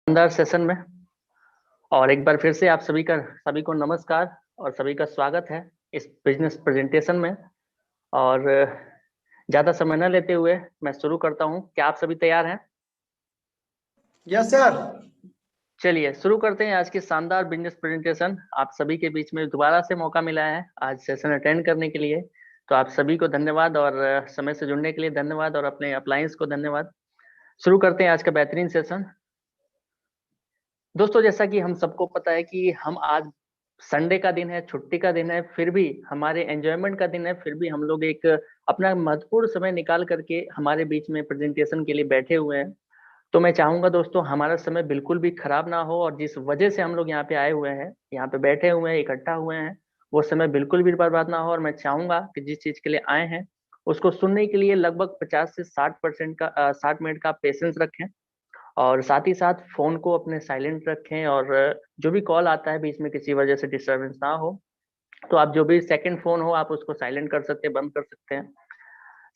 शानदार सेशन में। और एक बार फिर से आप सभी को नमस्कार और सभी का स्वागत है इस बिजनेस प्रेजेंटेशन में। और ज्यादा समय न लेते हुए मैं शुरू करता हूं। क्या आप सभी तैयार हैं? Yes sir. चलिए शुरू करते हैं आज की शानदार बिजनेस प्रेजेंटेशन। आप सभी के बीच में दोबारा से मौका मिला है आज सेशन अटेंड करने के लिए, तो आप सभी को धन्यवाद और समय से जुड़ने के लिए धन्यवाद और अपने अप्लायंस को धन्यवाद। शुरू करते हैं आज का बेहतरीन सेशन। दोस्तों, जैसा कि हम सबको पता है कि हम आज संडे का दिन है, छुट्टी का दिन है, फिर भी हमारे एंजॉयमेंट का दिन है, फिर भी हम लोग एक अपना महत्वपूर्ण समय निकाल करके हमारे बीच में प्रेजेंटेशन के लिए बैठे हुए हैं। तो मैं चाहूंगा दोस्तों हमारा समय बिल्कुल भी खराब ना हो, और जिस वजह से हम लोग यहाँ पे आए हुए हैं, यहाँ पे बैठे हुए हैं, इकट्ठा हुए हैं, वो समय बिल्कुल भी बर्बाद ना हो। और मैं चाहूंगा कि जिस चीज के लिए आए हैं उसको सुनने के लिए लगभग 50 से 60% का 60 मिनट का पेशेंस रखें। और साथ ही साथ फोन को अपने साइलेंट रखें, और जो भी कॉल आता है बीच में किसी वजह से डिस्टरबेंस ना हो, तो आप जो भी सेकंड फोन हो आप उसको साइलेंट कर सकते हैं, बंद कर सकते हैं।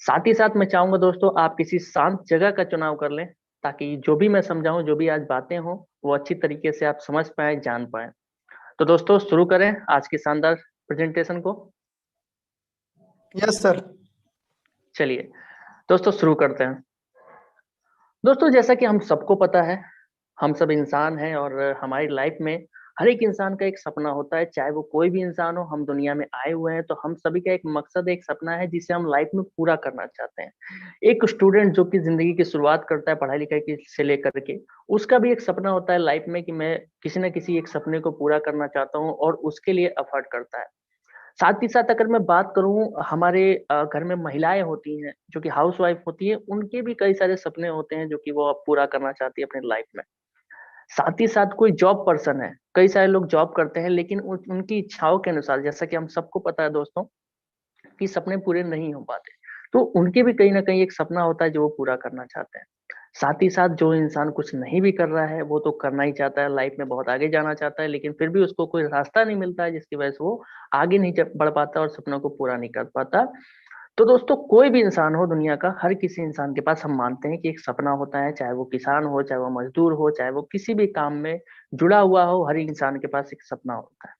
साथ ही साथ मैं चाहूंगा दोस्तों आप किसी शांत जगह का चुनाव कर लें, ताकि जो भी मैं समझाऊं, जो भी आज बातें हो, वो अच्छी तरीके से आप समझ पाए, जान पाए। तो दोस्तों शुरू करें आज की शानदार प्रेजेंटेशन को। Yes sir. चलिए दोस्तों शुरू करते हैं। दोस्तों, जैसा कि हम सबको पता है, हम सब इंसान हैं, और हमारी लाइफ में हर एक इंसान का एक सपना होता है, चाहे वो कोई भी इंसान हो। हम दुनिया में आए हुए हैं तो हम सभी का एक मकसद, एक सपना है जिसे हम लाइफ में पूरा करना चाहते हैं। एक स्टूडेंट जो कि जिंदगी की शुरुआत करता है पढ़ाई लिखाई से लेकर के, उसका भी एक सपना होता है लाइफ में कि मैं किसी न किसी एक सपने को पूरा करना चाहता हूँ, और उसके लिए एफर्ट करता है। साथ ही साथ अगर मैं बात करूं, हमारे घर में महिलाएं होती हैं जो कि हाउस वाइफ होती हैं, उनके भी कई सारे सपने होते हैं जो कि वो अब पूरा करना चाहती है अपनी लाइफ में। साथ ही साथ कोई जॉब पर्सन है, कई सारे लोग जॉब करते हैं, लेकिन उनकी इच्छाओं के अनुसार, जैसा कि हम सबको पता है दोस्तों, कि सपने पूरे नहीं हो पाते। तो उनके भी कहीं ना कहीं एक सपना होता है जो वो पूरा करना चाहते हैं। साथ ही साथ जो इंसान कुछ नहीं भी कर रहा है, वो तो करना ही चाहता है, लाइफ में बहुत आगे जाना चाहता है, लेकिन फिर भी उसको कोई रास्ता नहीं मिलता है, जिसकी वजह से वो आगे नहीं बढ़ पाता और सपनों को पूरा नहीं कर पाता। तो दोस्तों कोई भी इंसान हो दुनिया का, हर किसी इंसान के पास हम मानते हैं कि एक सपना होता है, चाहे वो किसान हो, चाहे वो मजदूर हो, चाहे वो किसी भी काम में जुड़ा हुआ हो, हर इंसान के पास एक सपना होता है।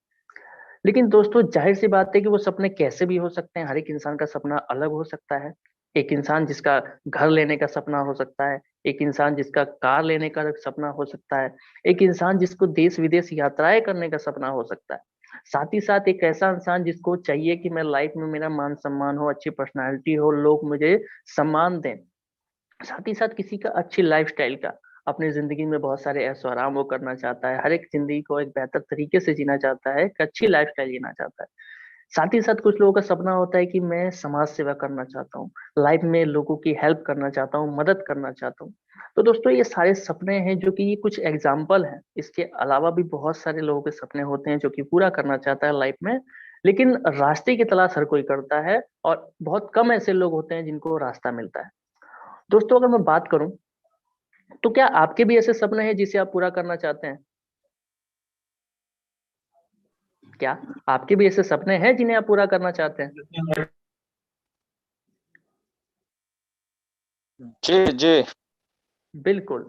लेकिन दोस्तों जाहिर सी बात है कि वो सपने कैसे भी हो सकते हैं, हर एक इंसान का सपना अलग हो सकता है। एक इंसान जिसका घर लेने का सपना हो सकता है, एक इंसान जिसका कार लेने का सपना हो सकता है, एक इंसान जिसको देश विदेश यात्राएं करने का सपना हो सकता है। साथ ही साथ एक ऐसा इंसान जिसको चाहिए कि मैं लाइफ में मेरा मान सम्मान हो, अच्छी पर्सनालिटी हो, लोग मुझे सम्मान दें। साथ ही साथ किसी का अच्छी लाइफस्टाइल का, अपनी जिंदगी में बहुत सारे ऐशो आराम वो करना चाहता है, हर एक जिंदगी को एक बेहतर तरीके से जीना चाहता है, एक अच्छी लाइफस्टाइल जीना चाहता है। साथ ही साथ कुछ लोगों का सपना होता है कि मैं समाज सेवा करना चाहता हूँ, लाइफ में लोगों की हेल्प करना चाहता हूँ, मदद करना चाहता हूँ। तो दोस्तों ये सारे सपने हैं जो कि ये कुछ एग्जाम्पल हैं, इसके अलावा भी बहुत सारे लोगों के सपने होते हैं जो कि पूरा करना चाहता है लाइफ में, लेकिन रास्ते की तलाश हर कोई करता है, और बहुत कम ऐसे लोग होते हैं जिनको रास्ता मिलता है। दोस्तों अगर मैं बात करूं, तो क्या आपके भी ऐसे सपने हैं जिसे आप पूरा करना चाहते हैं? क्या आपके भी ऐसे सपने हैं जिन्हें आप पूरा करना चाहते हैं? जी जी। बिल्कुल।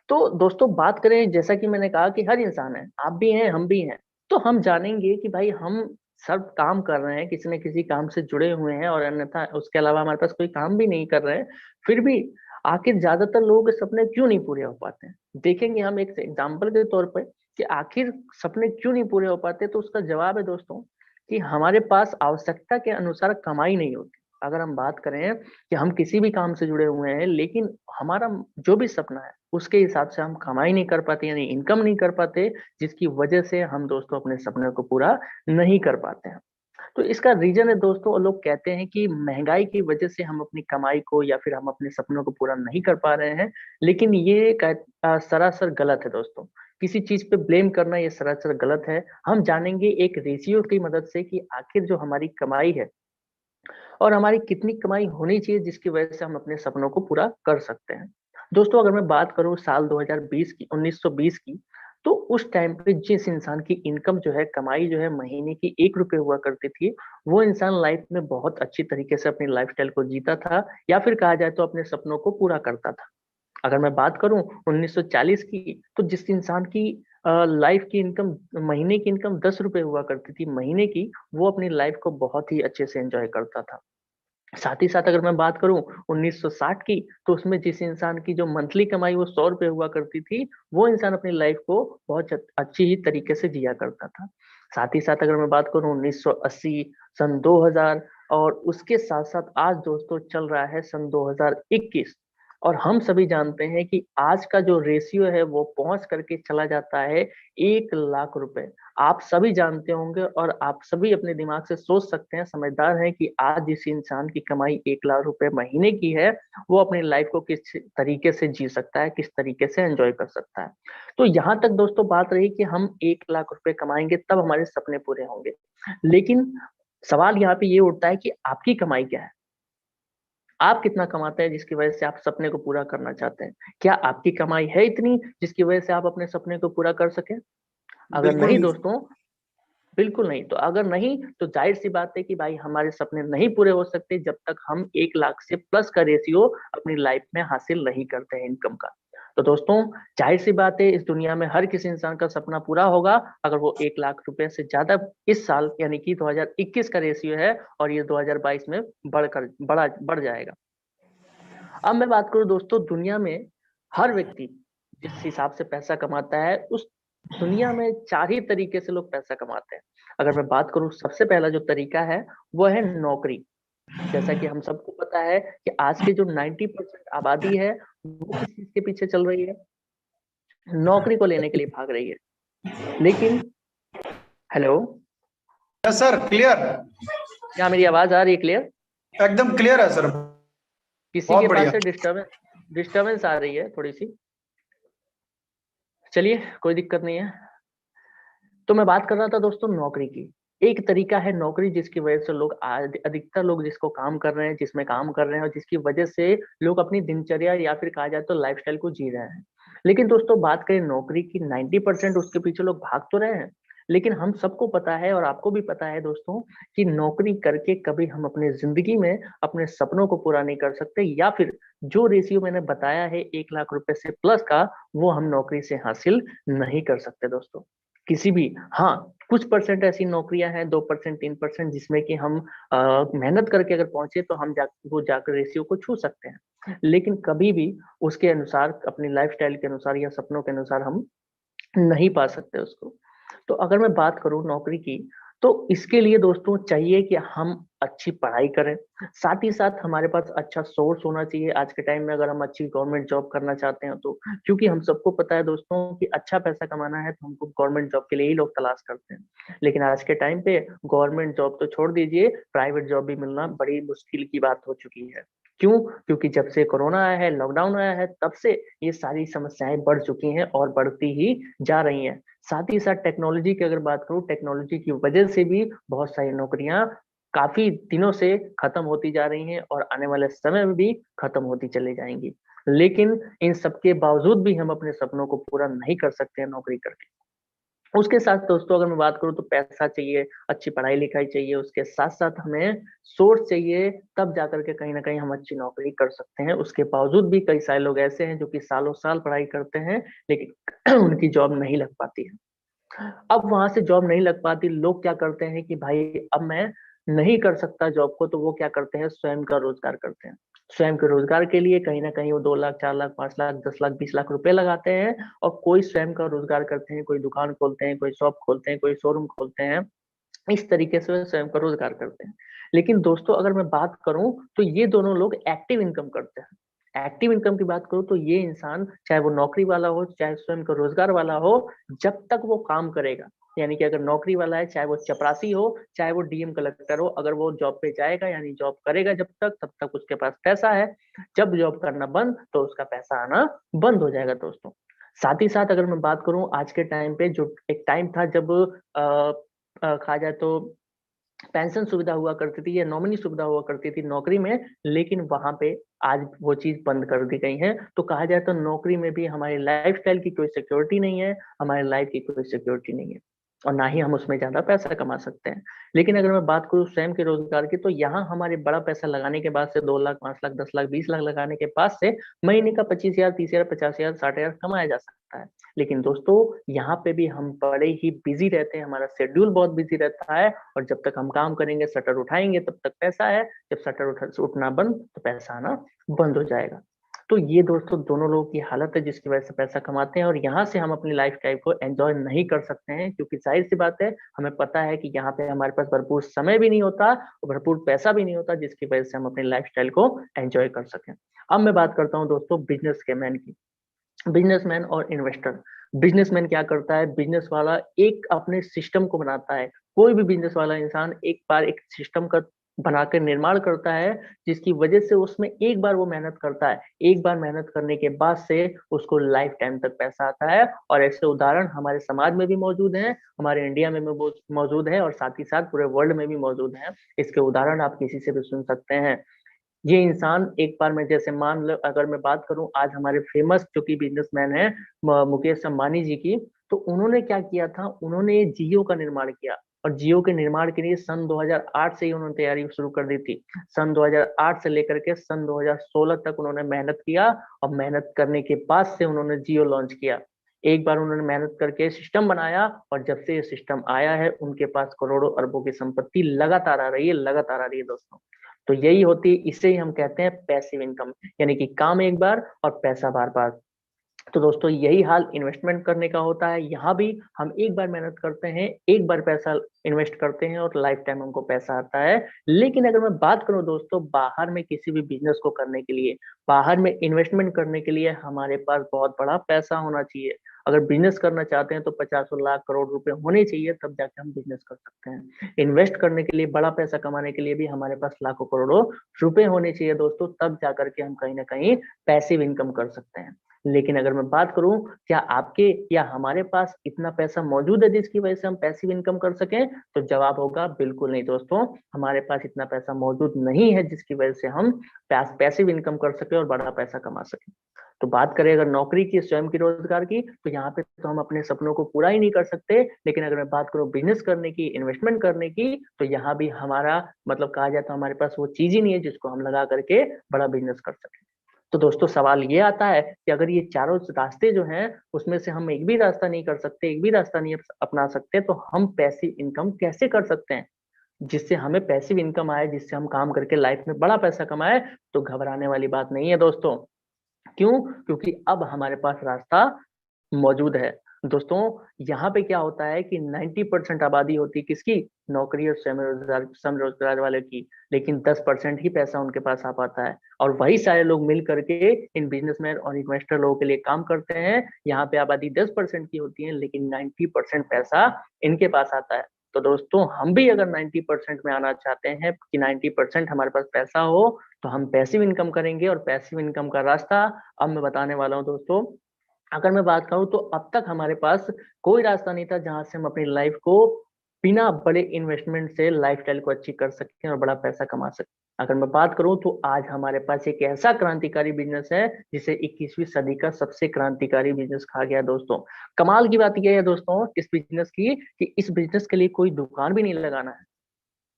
तो दोस्तों बात करें, जैसा कि मैंने कहा कि हर इंसान है, आप भी हैं, हम भी हैं। तो हम जानेंगे कि भाई हम सब काम कर रहे हैं, किसी न किसी काम से जुड़े हुए हैं, और अन्यथा उसके अलावा हमारे पास कोई काम भी नहीं कर रहे हैं, फिर भी आखिर ज्यादातर लोगों के सपने क्यों नहीं पूरे हो पाते हैं? देखेंगे हम एक एग्जाम्पल के तौर पर कि आखिर सपने क्यों नहीं पूरे हो पाते। तो उसका जवाब है दोस्तों कि हमारे पास आवश्यकता के अनुसार कमाई नहीं होती। अगर हम बात करें कि हम किसी भी काम से जुड़े हुए हैं, लेकिन हमारा जो भी सपना है उसके हिसाब से हम कमाई नहीं कर पाते, यानी इनकम नहीं कर पाते, जिसकी वजह से हम दोस्तों अपने सपने को पूरा नहीं कर पाते हैं। तो इसका रीजन है दोस्तों, लोग कहते हैं कि महंगाई की वजह से हम अपनी कमाई को या फिर हम अपने सपनों को पूरा नहीं कर पा रहे हैं। लेकिन ये सरासर गलत है दोस्तों। किसी चीज पे ब्लेम करना ये सरासर गलत है। हम जानेंगे एक रेशियो की मदद से कि आखिर जो हमारी कमाई है और हमारी कितनी कमाई होनी चाहिए, जिसकी वजह से हम अपने सपनों को पूरा कर सकते हैं। दोस्तों अगर मैं बात करूं साल 2020 की, 1920 की, तो उस टाइम पे जिस इंसान की इनकम जो है, कमाई जो है, महीने की 1 रुपए हुआ करती थी, वो इंसान लाइफ में बहुत अच्छी तरीके से अपनी लाइफस्टाइल को जीता था, या फिर कहा जाए तो अपने सपनों को पूरा करता था। अगर मैं बात करूं 1940 की, तो जिस इंसान की लाइफ की इनकम, महीने की इनकम 10 रुपए हुआ करती थी महीने की, वो अपनी लाइफ को बहुत ही अच्छे से एंजॉय करता था। साथ ही साथ अगर मैं बात करूं 1960 की, तो उसमें जिस इंसान की जो मंथली कमाई वो 100 रुपए हुआ करती थी, वो इंसान अपनी लाइफ को बहुत अच्छी ही तरीके से जिया करता था। साथ ही साथ अगर मैं बात करूं 1980, सन 2000, और उसके साथ साथ आज दोस्तों चल रहा है सन 2021, और हम सभी जानते हैं कि आज का जो रेशियो है वो पहुंच करके चला जाता है 1 लाख रुपए। आप सभी जानते होंगे और आप सभी अपने दिमाग से सोच सकते हैं, समझदार हैं कि आज जिस इंसान की कमाई 1 लाख रुपए महीने की है, वो अपनी लाइफ को किस तरीके से जी सकता है, किस तरीके से एंजॉय कर सकता है। तो यहाँ तक दोस्तों बात रही कि हम 1 लाख रुपए कमाएंगे तब हमारे सपने पूरे होंगे। लेकिन सवाल यहाँ पे ये उठता है कि आपकी कमाई क्या है? आप कितना कमाते हैं जिसकी वजह से आप सपने को पूरा करना चाहते हैं? क्या आपकी कमाई है इतनी जिसकी वजह से आप अपने सपने को पूरा कर सकें? अगर बिल्कुल नहीं नहीं। दोस्तों, बिल्कुल नहीं। तो अगर नहीं, तो ज़ाहिर-सी बात है कि भाई हमारे सपने नहीं पूरे हो सकते जब तक हम 1 लाख से प्लस का रेशियो अपनी लाइफ में हासिल नहीं करते हैं इनकम का। तो दोस्तों, ज़ाहिर-सी बात है इस दुनिया में हर किसी इंसान का सपना पूरा होगा अगर वो 1 लाख रुपए से ज़्यादा इस साल यानी कि 2021 का रेशियो है, और ये 2022 में बढ़ जाएगा। अब मैं बात करूँ दोस्तों, दुनिया में हर व्यक्ति जिस हिसाब से पैसा कमाता है, उस दुनिया में 4 ही तरीके से लोग पैसा कमाते हैं। अगर मैं बात करूँ, सबसे पहला जो तरीका है वो है नौकरी। जैसा कि हम सबको पता है कि आज की जो 90% आबादी है, वो किस चीज़ के पीछे चल रही है? नौकरी को लेने के लिए भाग रही है। लेकिन हेलो, यस सर, क्लियर। क्या मेरी आवाज़ आ रही है क्लियर? एकदम क्लियर है सर। किसी बहुत के पास बढ़िया। से डिस्टर्बेंस डिस्टर्बेंस आ रही है थोड़ी-सी? चलिए, कोई दिक्कत नहीं है। तो मैं बात कर रहा था दोस्तों नौकरी की। एक तरीका है नौकरी जिसकी वजह से लोग आज अधिकतर लोग जिसको काम कर रहे हैं, जिसमें काम कर रहे हैं और जिसकी वजह से लोग अपनी दिनचर्या या फिर कहा जाए तो लाइफ़स्टाइल को जी रहे हैं। लेकिन दोस्तों बात करें नौकरी की, 90% उसके पीछे लोग भाग तो रहे हैं, लेकिन हम सबको पता है और आपको भी पता है दोस्तों कि नौकरी करके कभी हम अपने ज़िंदगी में अपने सपनों को पूरा नहीं कर सकते, या फिर जो रेशियो मैंने बताया है 1 लाख रुपए से प्लस का, वो हम नौकरी से हासिल नहीं कर सकते दोस्तों। किसी भी, हाँ, कुछ परसेंट ऐसी नौकरियाँ हैं, 2% 3% जिसमें कि हम मेहनत करके अगर पहुँचे तो हम वो जाकर रेशियो को छू सकते हैं। लेकिन कभी भी उसके अनुसार, अपनी लाइफ़स्टाइल के अनुसार या सपनों के अनुसार हम नहीं पा सकते उसको। तो अगर मैं बात करूँ नौकरी की, तो इसके लिए दोस्तों चाहिए कि हम अच्छी पढ़ाई करें, साथ ही साथ हमारे पास अच्छा सोर्स होना चाहिए आज के टाइम में अगर हम अच्छी गवर्नमेंट जॉब करना चाहते हैं तो। क्योंकि हम सबको पता है दोस्तों कि अच्छा पैसा कमाना है तो हमको गवर्नमेंट जॉब के लिए ही लोग तलाश करते हैं। लेकिन आज के टाइम पे गवर्नमेंट जॉब तो छोड़ दीजिए, प्राइवेट जॉब भी मिलना बड़ी मुश्किल की बात हो चुकी है। क्यों? क्योंकि जब से कोरोना आया है, लॉकडाउन आया है, तब से ये सारी समस्याएँ बढ़ चुकी हैं और बढ़ती ही जा रही हैं। साथ ही साथ टेक्नोलॉजी की अगर बात करूँ, टेक्नोलॉजी की वजह से भी बहुत सारी नौकरियाँ काफ़ी दिनों से खत्म होती जा रही हैं और आने वाले समय में भी खत्म होती चली जाएँगी। लेकिन इन सब के बावजूद भी हम अपने सपनों को पूरा नहीं कर सकते हैं नौकरी करके। उसके साथ दोस्तों अगर मैं बात करूँ तो पैसा चाहिए, अच्छी पढ़ाई-लिखाई चाहिए, उसके साथ-साथ हमें सोर्स चाहिए, तब जाकर के कहीं न कहीं हम अच्छी नौकरी कर सकते हैं। उसके बावजूद भी कई सारे लोग ऐसे हैं जो कि सालों-साल पढ़ाई करते हैं, लेकिन उनकी जॉब नहीं लग पाती है। अब वहाँ से जॉब नहीं लग पाती, लोग क्या करते हैं कि भाई अब मैं नहीं कर सकता जॉब को, तो वो क्या करते हैं, स्वयं का रोज़गार करते हैं। स्वयं के रोज़गार के लिए कहीं न कहीं वो 2 लाख, 4 लाख, 5 लाख, 10 लाख, 20 लाख रुपए लगाते हैं, और कोई स्वयं का रोज़गार करते हैं, कोई दुकान खोलते हैं, कोई शॉप खोलते हैं, कोई शोरूम खोलते हैं। इस तरीके से वो स्वयं का रोज़गार करते हैं। लेकिन दोस्तों अगर मैं बात करूँ तो ये दोनों लोग एक्टिव इनकम करते हैं। एक्टिव इनकम की बात करूँ तो ये इंसान चाहे वो नौकरी वाला हो, चाहे स्वयं का रोज़गार वाला हो, जब तक वो काम करेगा, यानी कि अगर नौकरी वाला है, चाहे वो चपरासी हो, चाहे वो डीएम कलेक्टर हो, अगर वो जॉब पे जाएगा यानी जॉब करेगा जब तक, तब तक उसके पास पैसा है। जब जॉब करना बंद, तो उसका पैसा आना बंद हो जाएगा दोस्तों। साथ ही साथ अगर मैं बात करूँ आज के टाइम पे, जो एक टाइम था जब अ कहा जाए तो पेंशन सुविधा हुआ करती थी या नॉमिनी सुविधा हुआ करती थी नौकरी में, लेकिन वहाँ पे आज वो चीज़ बंद कर दी गई है। तो कहा जाए तो नौकरी में भी हमारी लाइफ़स्टाइल की कोई सिक्योरिटी नहीं है, हमारी लाइफ़ की कोई सिक्योरिटी नहीं है। और ना ही हम उसमें ज्यादा पैसा कमा सकते हैं। लेकिन अगर मैं बात करूँ स्वयं के रोजगार की, तो यहाँ हमारे बड़ा पैसा लगाने के बाद से 2 लाख, 5 लाख, 10 लाख, 20 लाख लगाने के बाद से महीने का 25 हजार, 30 हजार, 50 हजार, 60 हजार कमाया जा सकता है। लेकिन दोस्तों यहाँ पे भी हम बड़े ही बिजी रहते हैं, हमारा शेड्यूल बहुत बिजी रहता है, और जब तक हम काम करेंगे, शटर उठाएंगे, तब तक पैसा है, जब शटर उठना बंद तो पैसा आना बंद हो जाएगा। तो ये दोस्तों दोनों लोगों की हालत है जिसकी वजह से पैसा कमाते हैं, और यहाँ से हम अपनी लाइफ टाइप को एंजॉय नहीं कर सकते हैं, क्योंकि जाहिर सी बात है, हमें पता है कि यहाँ पे हमारे पास भरपूर समय भी नहीं होता और भरपूर पैसा भी नहीं होता जिसकी वजह से हम अपनी लाइफ स्टाइल को एंजॉय कर सकें। अब मैं बात करता हूँ दोस्तों बिजनेस के मैन की। बिजनेसमैन और इन्वेस्टर। बिजनेसमैन क्या करता है? बिजनेस वाला एक अपने सिस्टम को बनाता है। कोई भी बिजनेस वाला इंसान एक बार एक सिस्टम का बनाकर निर्माण करता है, जिसकी वजह से उसमें एक बार वो मेहनत करता है, एक बार मेहनत करने के बाद से उसको लाइफ टाइम तक पैसा आता है। और ऐसे उदाहरण हमारे समाज में भी मौजूद हैं, हमारे इंडिया में भी मौजूद है, और साथ ही साथ पूरे वर्ल्ड में भी मौजूद हैं। इसके उदाहरण आप किसी से भी सुन सकते हैं। ये इंसान एक बार में, जैसे मान लो अगर मैं बात करूं आज हमारे फेमस जो कि बिजनेसमैन है मुकेश अंबानी जी की, तो उन्होंने क्या किया था? उन्होंने जियो का निर्माण किया, और जियो के निर्माण के लिए सन 2008 से ही उन्होंने तैयारी शुरू कर दी थी। सन 2008 से लेकर के सन 2016 तक उन्होंने मेहनत किया, और मेहनत करने के बाद से उन्होंने जियो लॉन्च किया। एक बार उन्होंने मेहनत करके सिस्टम बनाया, और जब से ये सिस्टम आया है उनके पास करोड़ों अरबों की संपत्ति लगातार आ रही है, लगातार आ रही है दोस्तों। तो यही होती है, इसे ही हम कहते हैं पैसिव इनकम, यानी कि काम एक बार और पैसा बार बार। तो दोस्तों यही हाल इन्वेस्टमेंट करने का होता है। यहाँ भी हम एक बार मेहनत करते हैं, एक बार पैसा इन्वेस्ट करते हैं, और लाइफ टाइम हमको पैसा आता है। लेकिन अगर मैं बात करूं दोस्तों बाहर में किसी भी बिजनेस को करने के लिए, बाहर में इन्वेस्टमेंट करने के लिए हमारे पास बहुत बड़ा पैसा होना चाहिए। अगर बिजनेस करना चाहते हैं तो 50 लाख करोड़ रुपए होने चाहिए, तब जाके हम बिजनेस कर सकते हैं। इन्वेस्ट करने के लिए, बड़ा पैसा कमाने के लिए भी हमारे पास लाखों करोड़ों रुपए होने चाहिए दोस्तों, तब जाकर के हम कहीं ना कहीं पैसिव इनकम कर सकते हैं। लेकिन अगर मैं बात करूं, क्या आपके या हमारे पास इतना पैसा मौजूद है जिसकी वजह से हम पैसिव इनकम कर सकें? तो जवाब होगा बिल्कुल नहीं दोस्तों, हमारे पास इतना पैसा मौजूद नहीं है जिसकी वजह से हम पैसिव इनकम कर सके और बड़ा पैसा कमा सके। तो बात करें अगर नौकरी की, स्वयं की, रोजगार की, तो यहाँ पे तो हम अपने सपनों को पूरा ही नहीं कर सकते। लेकिन अगर मैं बात करूँ बिजनेस करने की, इन्वेस्टमेंट करने की, तो यहाँ भी हमारा मतलब कहा जाए तो हमारे पास वो चीज ही नहीं है जिसको हम लगा करके बड़ा बिजनेस कर सके। तो दोस्तों सवाल ये आता है कि अगर ये चारों रास्ते जो हैं उसमें से हम एक भी रास्ता नहीं कर सकते, एक भी रास्ता नहीं अपना सकते, तो हम पैसिव इनकम कैसे कर सकते हैं जिससे हमें पैसिव इनकम आए, जिससे हम काम करके लाइफ में बड़ा पैसा कमाए? तो घबराने वाली बात नहीं है दोस्तों। क्यों? क्योंकि अब हमारे पास रास्ता मौजूद है दोस्तों। यहाँ पे क्या होता है कि 90% आबादी होती है किसकी? नौकरी और स्वयं रोजगार वाले की। लेकिन 10% ही पैसा उनके पास आ पाता है, और वही सारे लोग मिल करके इन बिजनेसमैन और इन्वेस्टर लोगों के लिए काम करते हैं। यहाँ पे आबादी 10% की होती है, लेकिन 90% पैसा इनके पास आता है। तो दोस्तों हम भी अगर 90% में आना चाहते हैं कि 90% हमारे पास पैसा हो, तो हम पैसिव इनकम करेंगे। और पैसिव इनकम का रास्ता अब मैं बताने वाला हूँ दोस्तों। अगर मैं बात करूँ तो अब तक हमारे पास कोई रास्ता नहीं था जहां से हम अपनी लाइफ को बिना बड़े इन्वेस्टमेंट से लाइफस्टाइल को अच्छी कर सकें और बड़ा पैसा कमा सकें। अगर मैं बात करूं तो आज हमारे पास एक ऐसा क्रांतिकारी बिजनेस है जिसे 21वीं सदी का सबसे क्रांतिकारी बिजनेस कहा गया है दोस्तों। कमाल की बात यह है दोस्तों इस बिजनेस की, कि इस बिजनेस के लिए कोई दुकान भी नहीं लगाना है।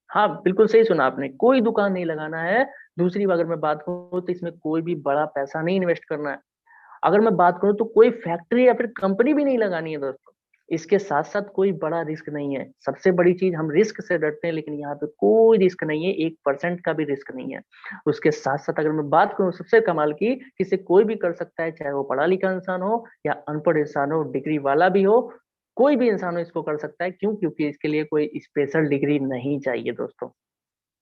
हाँ बिल्कुल सही सुना आपने, कोई दुकान नहीं लगाना है। दूसरी अगर मैं बात करूँ तो इसमें कोई भी बड़ा पैसा नहीं इन्वेस्ट करना है। अगर मैं बात करूं तो कोई फैक्ट्री या फिर कंपनी भी नहीं लगानी है दोस्तों। इसके साथ साथ कोई बड़ा रिस्क नहीं है। सबसे बड़ी चीज, हम रिस्क से डरते हैं, लेकिन यहाँ पे कोई रिस्क नहीं है, 1% का भी रिस्क नहीं है। उसके साथ साथ अगर मैं बात करूं सबसे कमाल की, किसे कोई भी कर सकता है, चाहे वो पढ़ा लिखा इंसान हो या अनपढ़ इंसान हो, डिग्री वाला भी हो, कोई भी इंसान हो इसको कर सकता है। क्यों? क्योंकि इसके लिए कोई स्पेशल डिग्री नहीं चाहिए दोस्तों।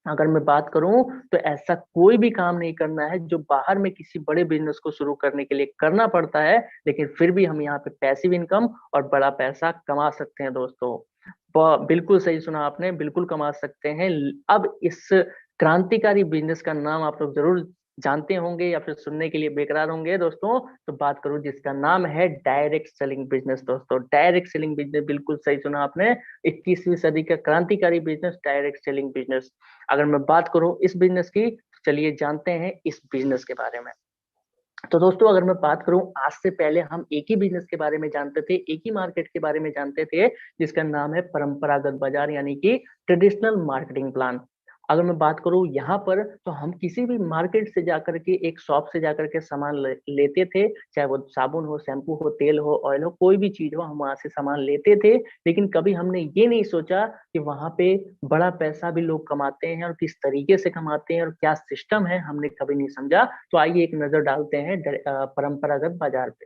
अगर मैं बात करूं तो ऐसा कोई भी काम नहीं करना है जो बाहर में किसी बड़े बिजनेस को शुरू करने के लिए करना पड़ता है, लेकिन फिर भी हम यहाँ पे पैसिव इनकम और बड़ा पैसा कमा सकते हैं दोस्तों। बिल्कुल सही सुना आपने, बिल्कुल कमा सकते हैं। अब इस क्रांतिकारी बिजनेस का नाम आप लोग जरूर जानते होंगे या फिर सुनने के लिए बेकरार होंगे दोस्तों। तो बात करूं जिसका नाम है डायरेक्ट सेलिंग बिजनेस दोस्तों। डायरेक्ट सेलिंग बिजनेस, बिल्कुल सही सुना आपने, 21वीं सदी का क्रांतिकारी बिजनेस डायरेक्ट सेलिंग बिजनेस। अगर मैं बात करूं इस बिजनेस की, तो चलिए जानते हैं इस बिजनेस के बारे में। तो दोस्तों अगर मैं बात करूं, आज से पहले हम एक ही बिजनेस के बारे में जानते थे, एक ही मार्केट के बारे में जानते थे, जिसका नाम है परंपरागत बाजार यानी कि ट्रेडिशनल मार्केटिंग प्लान। अगर मैं बात करूं यहाँ पर, तो हम किसी भी मार्केट से जाकर के, एक शॉप से जाकर के सामान लेते थे, चाहे वो साबुन हो, शैम्पू हो, तेल हो, ऑयल हो, कोई भी चीज हो, हम वहां से सामान लेते थे। लेकिन कभी हमने ये नहीं सोचा कि वहां पे बड़ा पैसा भी लोग कमाते हैं, और किस तरीके से कमाते हैं और क्या सिस्टम है, हमने कभी नहीं समझा। तो आइए एक नजर डालते हैं परंपरागत बाजार पे।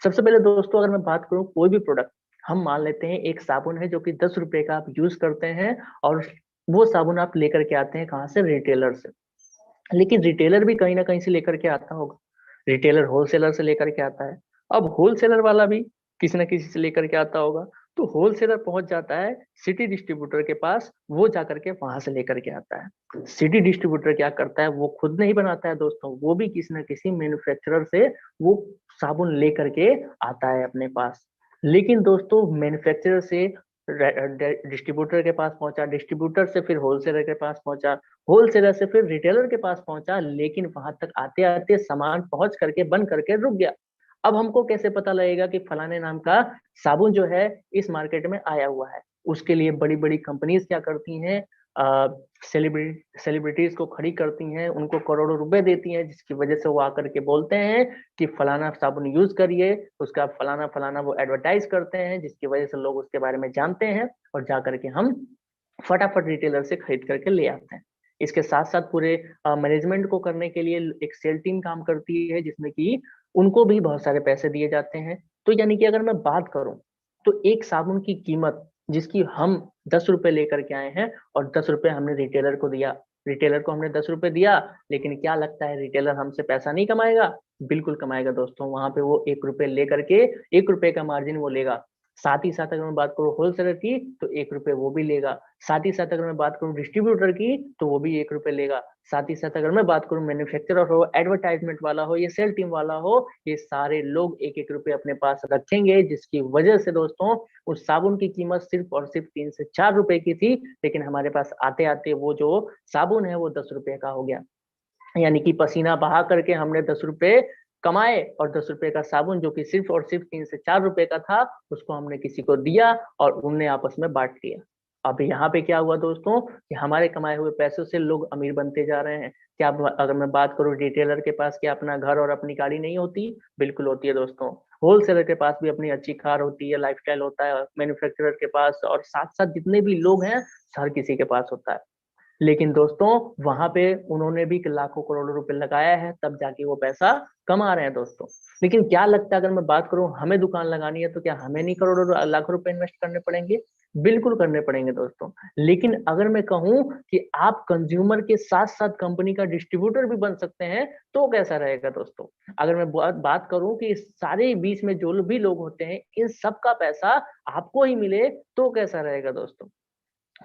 सबसे पहले दोस्तों अगर मैं बात करूं, कोई भी प्रोडक्ट, हम मान लेते हैं एक साबुन है जो कि 10 रुपए का आप यूज करते हैं, और वो साबुन आप लेकर के आते हैं कहाँ से? रिटेलर से। लेकिन रिटेलर भी कहीं ना कहीं से लेकर के आता होगा, रिटेलर होलसेलर से लेकर के आता है, अब होलसेलर वाला भी किसी ना किसी से लेकर के आता होगा। तो होलसेलर पहुंच जाता है सिटी डिस्ट्रीब्यूटर के पास, वो जाकर के वहां से लेकर के आता है। सिटी डिस्ट्रीब्यूटर क्या करता है? वो खुद नहीं बनाता है दोस्तों, वो भी किसी ना किसी मैन्युफैक्चरर से वो साबुन लेकर के आता है अपने पास। लेकिन दोस्तों मैन्युफैक्चरर से डिस्ट्रीब्यूटर के पास पहुंचा, डिस्ट्रीब्यूटर से फिर होलसेलर के पास पहुंचा, होलसेलर से फिर रिटेलर के पास पहुंचा, लेकिन वहां तक आते आते सामान पहुंच करके बन करके रुक गया। अब हमको कैसे पता लगेगा कि फलाने नाम का साबुन जो है इस मार्केट में आया हुआ है? उसके लिए बड़ी बड़ी कंपनीज क्या करती हैं, सेलिब्रिटीज को खड़ी करती हैं, उनको करोड़ों रुपए देती हैं, जिसकी वजह से वो आकर के बोलते हैं कि फलाना साबुन यूज करिए, उसका फलाना फलाना वो एडवर्टाइज करते हैं, जिसकी वजह से लोग उसके बारे में जानते हैं, और जा करके हम फटाफट रिटेलर से खरीद करके ले आते हैं। इसके साथ साथ पूरे मैनेजमेंट को करने के लिए एक सेल टीम काम करती है, जिसमें कि उनको भी बहुत सारे पैसे दिए जाते हैं। तो यानी कि अगर मैं बात करूं, तो एक साबुन की कीमत जिसकी हम 10 रुपए लेकर के आए हैं, और 10 रुपए हमने रिटेलर को दिया, रिटेलर को हमने 10 रुपए दिया, लेकिन क्या लगता है रिटेलर हमसे पैसा नहीं कमाएगा? बिल्कुल कमाएगा दोस्तों। वहां पे वो 1 रुपए लेकर के 1 रुपए का मार्जिन वो लेगा। साथ ही साथ अगर मैं बात करूँ होलसेलर की, तो 1 रुपए वो भी लेगा। साथ ही साथ अगर मैं बात करूँ डिस्ट्रीब्यूटर की, तो वो भी 1 रुपए लेगा। साथ ही साथ अगर मैं बात करूँ मैन्युफैक्चरर हो, एडवर्टाइजमेंट वाला हो, या सेल टीम वाला हो, ये सारे लोग 1-1 रुपए अपने पास रखेंगे, जिसकी वजह से दोस्तों उस साबुन की कीमत सिर्फ और सिर्फ 3 से 4 रुपए की थी, लेकिन हमारे पास आते आते वो जो साबुन है वो 10 रुपए का हो गया। यानी कि पसीना बहा करके हमने 10 रुपए कमाए, और 10 रुपए का साबुन जो कि सिर्फ और सिर्फ 3 से 4 रुपए का था, उसको हमने किसी को दिया, और उनने आपस में बांट लिया। अब यहाँ पे क्या हुआ दोस्तों, कि हमारे कमाए हुए पैसों से लोग अमीर बनते जा रहे हैं। क्या अगर मैं बात करूँ, रिटेलर के पास क्या अपना घर और अपनी गाड़ी नहीं होती? बिल्कुल होती है दोस्तों। होलसेलर के पास भी अपनी अच्छी कार होती है, लाइफस्टाइल होता है, मैन्युफैक्चरर के पास, और साथ साथ जितने भी लोग हैं, हर किसी के पास होता है। लेकिन दोस्तों वहां पे उन्होंने भी लाखों करोड़ों रुपए लगाया है, तब जाके वो पैसा कमा रहे हैं दोस्तों। लेकिन क्या लगता है, अगर मैं बात करूं हमें दुकान लगानी है, तो क्या हमें नहीं करोड़ों लाखों रुपए इन्वेस्ट करने पड़ेंगे? बिल्कुल करने पड़ेंगे दोस्तों। लेकिन अगर मैं कहूं कि आप कंज्यूमर के साथ साथ कंपनी का डिस्ट्रीब्यूटर भी बन सकते हैं, तो कैसा रहेगा दोस्तों? अगर मैं बात करूं कि सारे बीच में जो भी लोग होते हैं, इन सब का पैसा आपको ही मिले, तो कैसा रहेगा दोस्तों?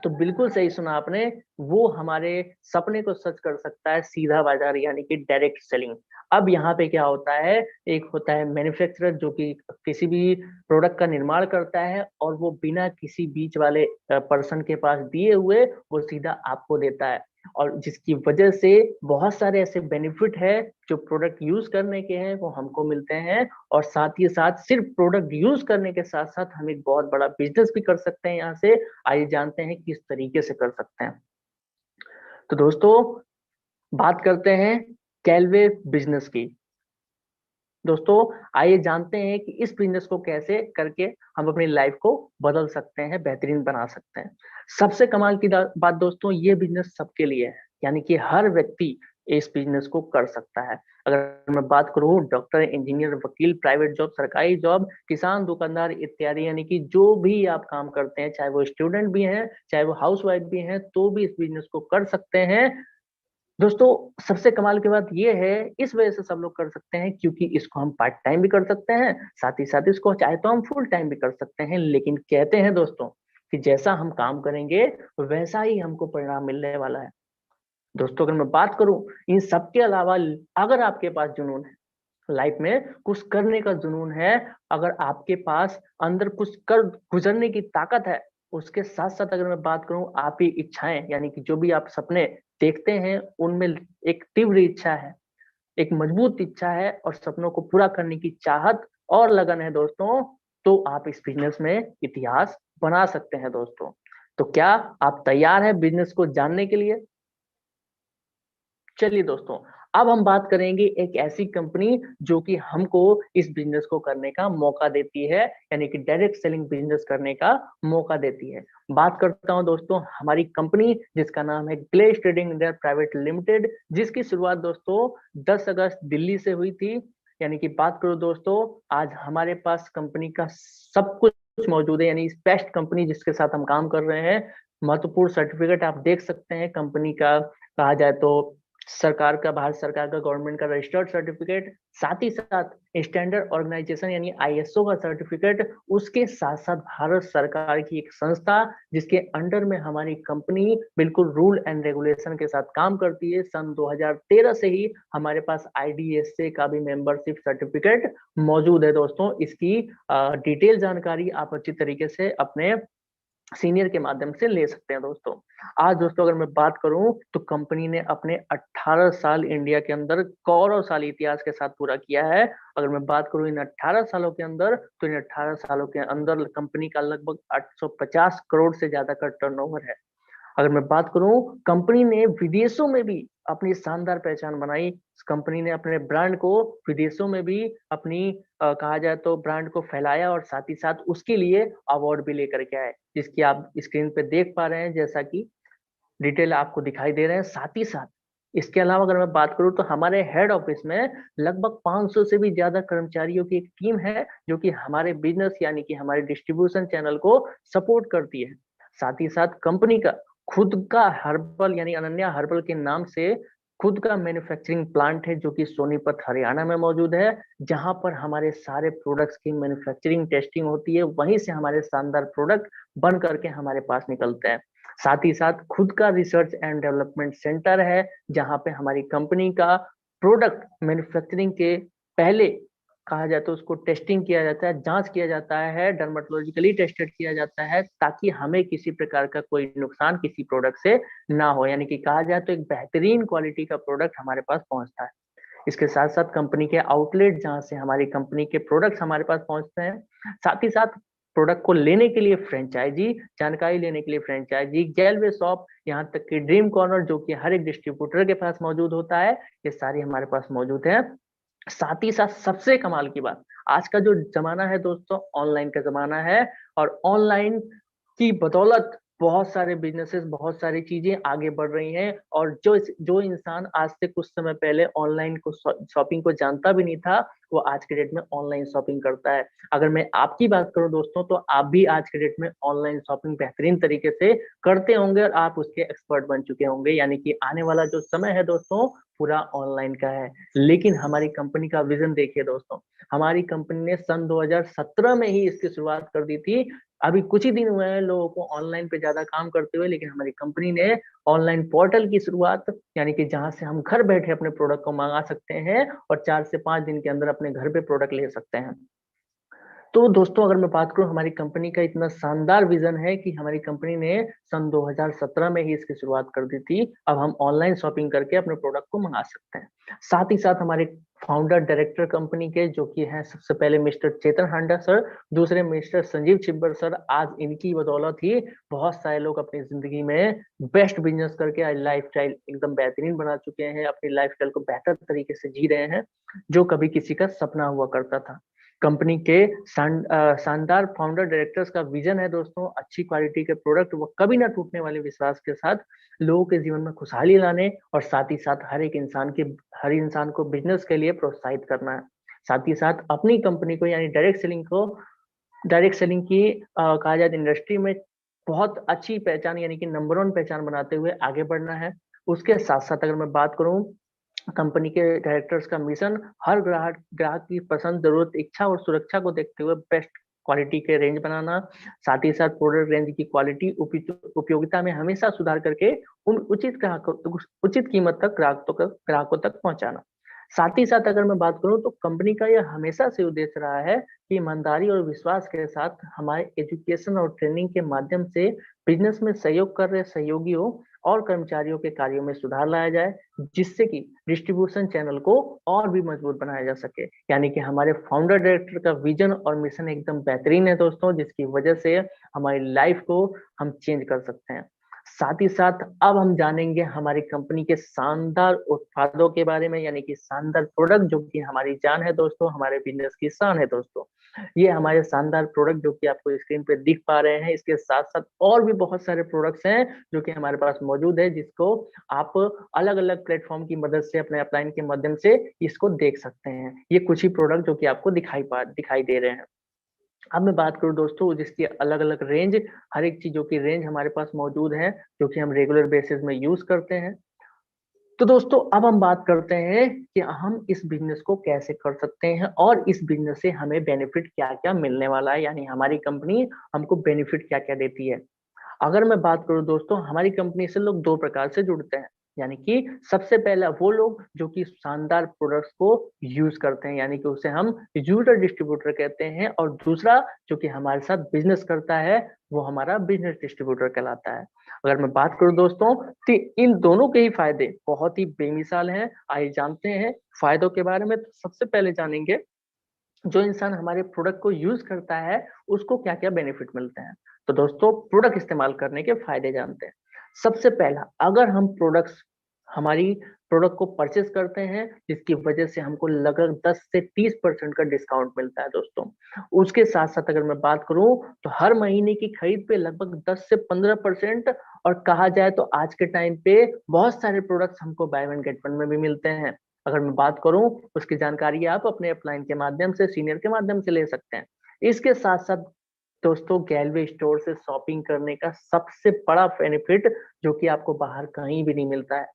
तो बिल्कुल सही सुना आपने। वो हमारे सपने को सच कर सकता है, सीधा बाजार यानी कि डायरेक्ट सेलिंग। अब यहाँ पे क्या होता है, एक होता है मैन्युफैक्चरर जो कि किसी भी प्रोडक्ट का निर्माण करता है, और वो बिना किसी बीच वाले पर्सन के पास दिए हुए वो सीधा आपको देता है, और जिसकी वजह से बहुत सारे ऐसे बेनिफिट है जो प्रोडक्ट यूज करने के हैं वो हमको मिलते हैं। और साथ ही साथ सिर्फ प्रोडक्ट यूज करने के साथ साथ हम एक बहुत बड़ा बिजनेस भी कर सकते हैं यहाँ से। आइए जानते हैं किस तरीके से कर सकते हैं। तो दोस्तों बात करते हैं कैलवे बिजनेस की। दोस्तों आइए जानते हैं कि इस बिजनेस को कैसे करके हम अपनी लाइफ को बदल सकते हैं, बेहतरीन बना सकते हैं। सबसे कमाल की बात दोस्तों, ये बिजनेस सबके लिए है, यानी कि हर व्यक्ति इस बिजनेस को कर सकता है। अगर मैं बात करूं, डॉक्टर, इंजीनियर, वकील, प्राइवेट जॉब, सरकारी जॉब, किसान, दुकानदार इत्यादि, यानी कि जो भी आप काम करते हैं, चाहे वो स्टूडेंट भी हैं, चाहे वो हाउसवाइफ भी हैं, तो भी इस बिजनेस को कर सकते हैं। दोस्तों सबसे कमाल की बात ये है, इस वजह से सब लोग कर सकते हैं क्योंकि इसको हम पार्ट टाइम भी कर सकते हैं, साथ ही साथ इसको चाहे तो हम फुल टाइम भी कर सकते हैं। लेकिन कहते हैं दोस्तों कि जैसा हम काम करेंगे वैसा ही हमको परिणाम मिलने वाला है। दोस्तों अगर मैं बात करूं, इन सब के अलावा अगर आपके पास जुनून है, लाइफ में कुछ करने का जुनून है, अगर आपके पास अंदर कुछ कर गुजरने की ताकत है, उसके साथ साथ अगर मैं बात करूं आपकी इच्छाएं, यानी कि जो भी आप सपने देखते हैं उनमें एक तीव्र इच्छा है, एक मजबूत इच्छा है और सपनों को पूरा करने की चाहत और लगन है दोस्तों, तो आप इस बिजनेस में इतिहास बना सकते हैं दोस्तों। तो क्या आप तैयार हैं बिजनेस को जानने के लिए? चलिए दोस्तों, अब हम बात करेंगे एक ऐसी कंपनी जो कि हमको इस बिजनेस को करने का मौका देती है, यानी कि डायरेक्ट सेलिंग बिजनेस करने का मौका देती है। बात करता हूं दोस्तों हमारी कंपनी जिसका नाम है Glaze trading India private limited, जिसकी शुरुआत दोस्तों 10 अगस्त दिल्ली से हुई थी। यानी कि बात करो दोस्तों, आज हमारे पास कंपनी का सब कुछ मौजूद है, यानी बेस्ट कंपनी जिसके साथ हम काम कर रहे हैं। महत्वपूर्ण सर्टिफिकेट आप देख सकते हैं कंपनी का, कहा जाए तो सरकार का, भारत सरकार का, गवर्नमेंट का रजिस्टर्ड सर्टिफिकेट, साथ ही साथ स्टैंडर्ड ऑर्गेनाइजेशन यानी आईएसओ का सर्टिफिकेट, उसके साथ साथ भारत सरकार की एक संस्था जिसके अंडर में हमारी कंपनी बिल्कुल रूल एंड रेगुलेशन के साथ काम करती है। सन 2013 से ही हमारे पास आईडीएसए का भी मेंबरशिप सर्टिफिकेट मौजूद है दोस्तों। इसकी डिटेल जानकारी आप अच्छी तरीके से अपने सीनियर के माध्यम से ले सकते हैं दोस्तों। आज दोस्तों अगर मैं बात करूं तो कंपनी ने अपने 18 साल इंडिया के अंदर गौरवशाली इतिहास के साथ पूरा किया है। अगर मैं बात करूं इन 18 सालों के अंदर, तो इन 18 सालों के अंदर कंपनी का लगभग 850 करोड़ से ज्यादा का टर्नओवर है। अगर मैं बात करूं, कंपनी ने विदेशों में भी अपनी शानदार पहचान बनाई। इस कंपनी ने अपने ब्रांड को विदेशों में भी अपनी कहा जाए तो ब्रांड को फैलाया और साथ ही साथ उसके लिए अवार्ड भी लेकर के आए, जिसकी आप स्क्रीन पे देख पा रहे हैं, जैसा कि डिटेल आपको दिखाई दे रहे हैं। साथ ही साथ इसके अलावा अगर मैं बात करूं तो हमारे हेड ऑफिस में लगभग 500 से भी ज्यादा कर्मचारियों की एक टीम है जो कि हमारे बिजनेस यानी कि हमारे डिस्ट्रीब्यूशन चैनल को सपोर्ट करती है। साथ ही साथ कंपनी का खुद का हर्बल यानी अनन्या हर्बल के नाम से खुद का मैन्युफैक्चरिंग प्लांट है जो कि सोनीपत हरियाणा में मौजूद है, जहां पर हमारे सारे प्रोडक्ट्स की मैन्युफैक्चरिंग टेस्टिंग होती है। वहीं से हमारे शानदार प्रोडक्ट बन करके हमारे पास निकलते हैं। साथ ही साथ खुद का रिसर्च एंड डेवलपमेंट सेंटर है, जहां पे हमारी कंपनी का प्रोडक्ट मैन्युफैक्चरिंग के पहले कहा जाए तो उसको टेस्टिंग किया जाता है, जांच किया जाता है, डर्मेटोलॉजिकली टेस्टेड किया जाता है, ताकि हमें किसी प्रकार का कोई नुकसान किसी प्रोडक्ट से ना हो। यानी कि कहा जाए तो एक बेहतरीन क्वालिटी का प्रोडक्ट हमारे पास पहुंचता है। इसके साथ साथ कंपनी के आउटलेट जहां से हमारी कंपनी के प्रोडक्ट्स हमारे पास पहुंचते हैं, साथ ही साथ प्रोडक्ट को लेने के लिए फ्रेंचाइजी, जानकारी लेने के लिए फ्रेंचाइजी, गैलवे शॉप, यहाँ तक कि ड्रीम कॉर्नर जो कि हर एक डिस्ट्रीब्यूटर के पास मौजूद होता है, ये सारी हमारे पास मौजूद है। साथ ही साथ सबसे कमाल की बात, आज का जो जमाना है दोस्तों ऑनलाइन का जमाना है, और ऑनलाइन की बदौलत बहुत सारे बिजनेसेस, बहुत सारी चीजें आगे बढ़ रही हैं। और जो इंसान आज से कुछ समय पहले ऑनलाइन को शॉपिंग को जानता भी नहीं था, वो आज के डेट में ऑनलाइन शॉपिंग करता है। अगर मैं आपकी बात करूं दोस्तों, तो आप भी आज के डेट में ऑनलाइन शॉपिंग बेहतरीन तरीके से करते होंगे और आप उसके एक्सपर्ट बन चुके होंगे। यानी कि आने वाला जो समय है दोस्तों पूरा ऑनलाइन का है। लेकिन हमारी कंपनी का विजन देखिए दोस्तों, हमारी कंपनी ने सन 2017 में ही इसकी शुरुआत कर दी थी। अभी कुछ ही दिन हुए हैं लोगों को ऑनलाइन पे ज्यादा काम करते हुए, लेकिन हमारी कंपनी ने ऑनलाइन पोर्टल की शुरुआत, यानी कि जहां से हम घर बैठे अपने प्रोडक्ट को मंगा सकते हैं और 4 से 5 दिन के अंदर अपने घर पे प्रोडक्ट ले सकते हैं। तो दोस्तों अगर मैं बात करूं, हमारी कंपनी का इतना शानदार विजन है कि हमारी कंपनी ने सन 2017 में ही इसकी शुरुआत कर दी थी। अब हम ऑनलाइन शॉपिंग करके अपने प्रोडक्ट को मंगा सकते हैं। साथ ही साथ हमारे फाउंडर डायरेक्टर कंपनी के जो कि हैं सबसे पहले मिस्टर चेतन हांडा सर, दूसरे मिस्टर संजीव छिब्बर सर। आज इनकी बदौलत ही बहुत सारे लोग अपनी जिंदगी में बेस्ट बिजनेस करके लाइफ स्टाइल एकदम बेहतरीन बना चुके हैं, अपनी लाइफ स्टाइल को बेहतर तरीके से जी रहे हैं, जो कभी किसी का सपना हुआ करता था। कंपनी के शानदार फाउंडर डायरेक्टर्स का विजन है दोस्तों, अच्छी क्वालिटी के प्रोडक्ट वो कभी ना टूटने वाले विश्वास के साथ लोगों के जीवन में खुशहाली लाने, और साथ ही साथ हर इंसान को बिजनेस के लिए प्रोत्साहित करना है। साथ ही साथ अपनी कंपनी को यानी डायरेक्ट सेलिंग की कहा जाए इंडस्ट्री में बहुत अच्छी पहचान यानी कि नंबर 1 पहचान बनाते हुए आगे बढ़ना है। उसके साथ साथ अगर मैं बात करूं, कंपनी के डायरेक्टर्स का मिशन हर ग्राहक की पसंद, जरूरत, इच्छा और सुरक्षा को देखते हुए बेस्ट क्वालिटी के रेंज बनाना, साथ ही साथ प्रोडक्ट रेंज की क्वालिटी उपयोगिता में हमेशा सुधार करके उन उचित कीमत तक ग्राहकों तक पहुंचाना। साथ ही साथ अगर मैं बात करूं तो कंपनी का यह हमेशा से उद्देश्य रहा है कि ईमानदारी और विश्वास के साथ हमारे एजुकेशन और ट्रेनिंग के माध्यम से बिजनेस में सहयोग कर रहे सहयोगियों और कर्मचारियों के कार्यों में सुधार लाया जाए, जिससे कि डिस्ट्रीब्यूशन चैनल को और भी मजबूत बनाया जा सके। यानी कि हमारे फाउंडर डायरेक्टर का विजन और मिशन एकदम बेहतरीन है दोस्तों, जिसकी वजह से हमारी लाइफ को हम चेंज कर सकते हैं। साथ ही साथ अब हम जानेंगे हमारी कंपनी के शानदार उत्पादों के बारे में, यानी कि शानदार प्रोडक्ट जो कि हमारी जान है दोस्तों, हमारे बिजनेस की शान है दोस्तों। ये हमारे शानदार प्रोडक्ट जो कि आपको स्क्रीन पे दिख पा रहे हैं, इसके साथ साथ और भी बहुत सारे प्रोडक्ट्स हैं जो कि हमारे पास मौजूद है, जिसको आप अलग अलग प्लेटफॉर्म की मदद से अपने अपलाइन के माध्यम से इसको देख सकते हैं। ये कुछ ही प्रोडक्ट जो कि आपको दिखाई दे रहे हैं। अब मैं बात करूँ दोस्तों जिसकी अलग अलग रेंज, हर एक चीजों की रेंज हमारे पास मौजूद है जो कि हम रेगुलर बेसिस में यूज करते हैं। तो दोस्तों अब हम बात करते हैं कि हम इस बिजनेस को कैसे कर सकते हैं और इस बिजनेस से हमें बेनिफिट क्या क्या मिलने वाला है, यानी हमारी कंपनी हमको बेनिफिट क्या क्या देती है। अगर मैं बात करूं दोस्तों, हमारी कंपनी से लोग दो प्रकार से जुड़ते हैं। यानी कि सबसे पहला वो लोग जो कि शानदार प्रोडक्ट्स को यूज करते हैं, यानी कि उसे हम यूजर डिस्ट्रीब्यूटर कहते हैं, और दूसरा जो कि हमारे साथ बिजनेस करता है वो हमारा बिजनेस डिस्ट्रीब्यूटर कहलाता है। अगर मैं बात करूं दोस्तों तो इन दोनों के ही फायदे बहुत ही बेमिसाल हैं। आइए जानते हैं फायदों के बारे में। तो सबसे पहले जानेंगे जो इंसान हमारे प्रोडक्ट को यूज करता है उसको क्या क्या बेनिफिट मिलते हैं। तो दोस्तों प्रोडक्ट इस्तेमाल करने के फायदे जानते हैं। सबसे पहला, अगर हम प्रोडक्ट्स हमारी प्रोडक्ट को परचेस करते हैं जिसकी वजह से हमको लगभग 10 से 30% का डिस्काउंट मिलता है दोस्तों। उसके साथ साथ अगर मैं बात करूं तो हर महीने की खरीद पे लगभग 10 से 15%, और कहा जाए तो आज के टाइम पे बहुत सारे प्रोडक्ट्स हमको बाय वन गेट वन में भी मिलते हैं। अगर मैं बात करूं उसकी जानकारी आप अपने अपलाइन के माध्यम से, सीनियर के माध्यम से ले सकते हैं। इसके साथ साथ दोस्तों गैलवे स्टोर से शॉपिंग करने का सबसे बड़ा बेनिफिट जो कि आपको बाहर कहीं भी नहीं मिलता है।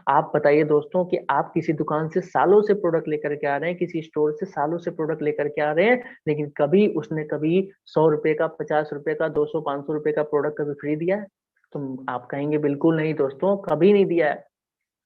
आप बताइए दोस्तों कि आप किसी दुकान से सालों से प्रोडक्ट लेकर के आ रहे हैं, किसी स्टोर से सालों से प्रोडक्ट लेकर के आ रहे हैं, लेकिन कभी उसने कभी 100 रुपए का, 50 रुपए का, 200 500 रुपए का प्रोडक्ट कभी फ्री दिया है? तो आप कहेंगे बिल्कुल नहीं दोस्तों, कभी नहीं दिया है।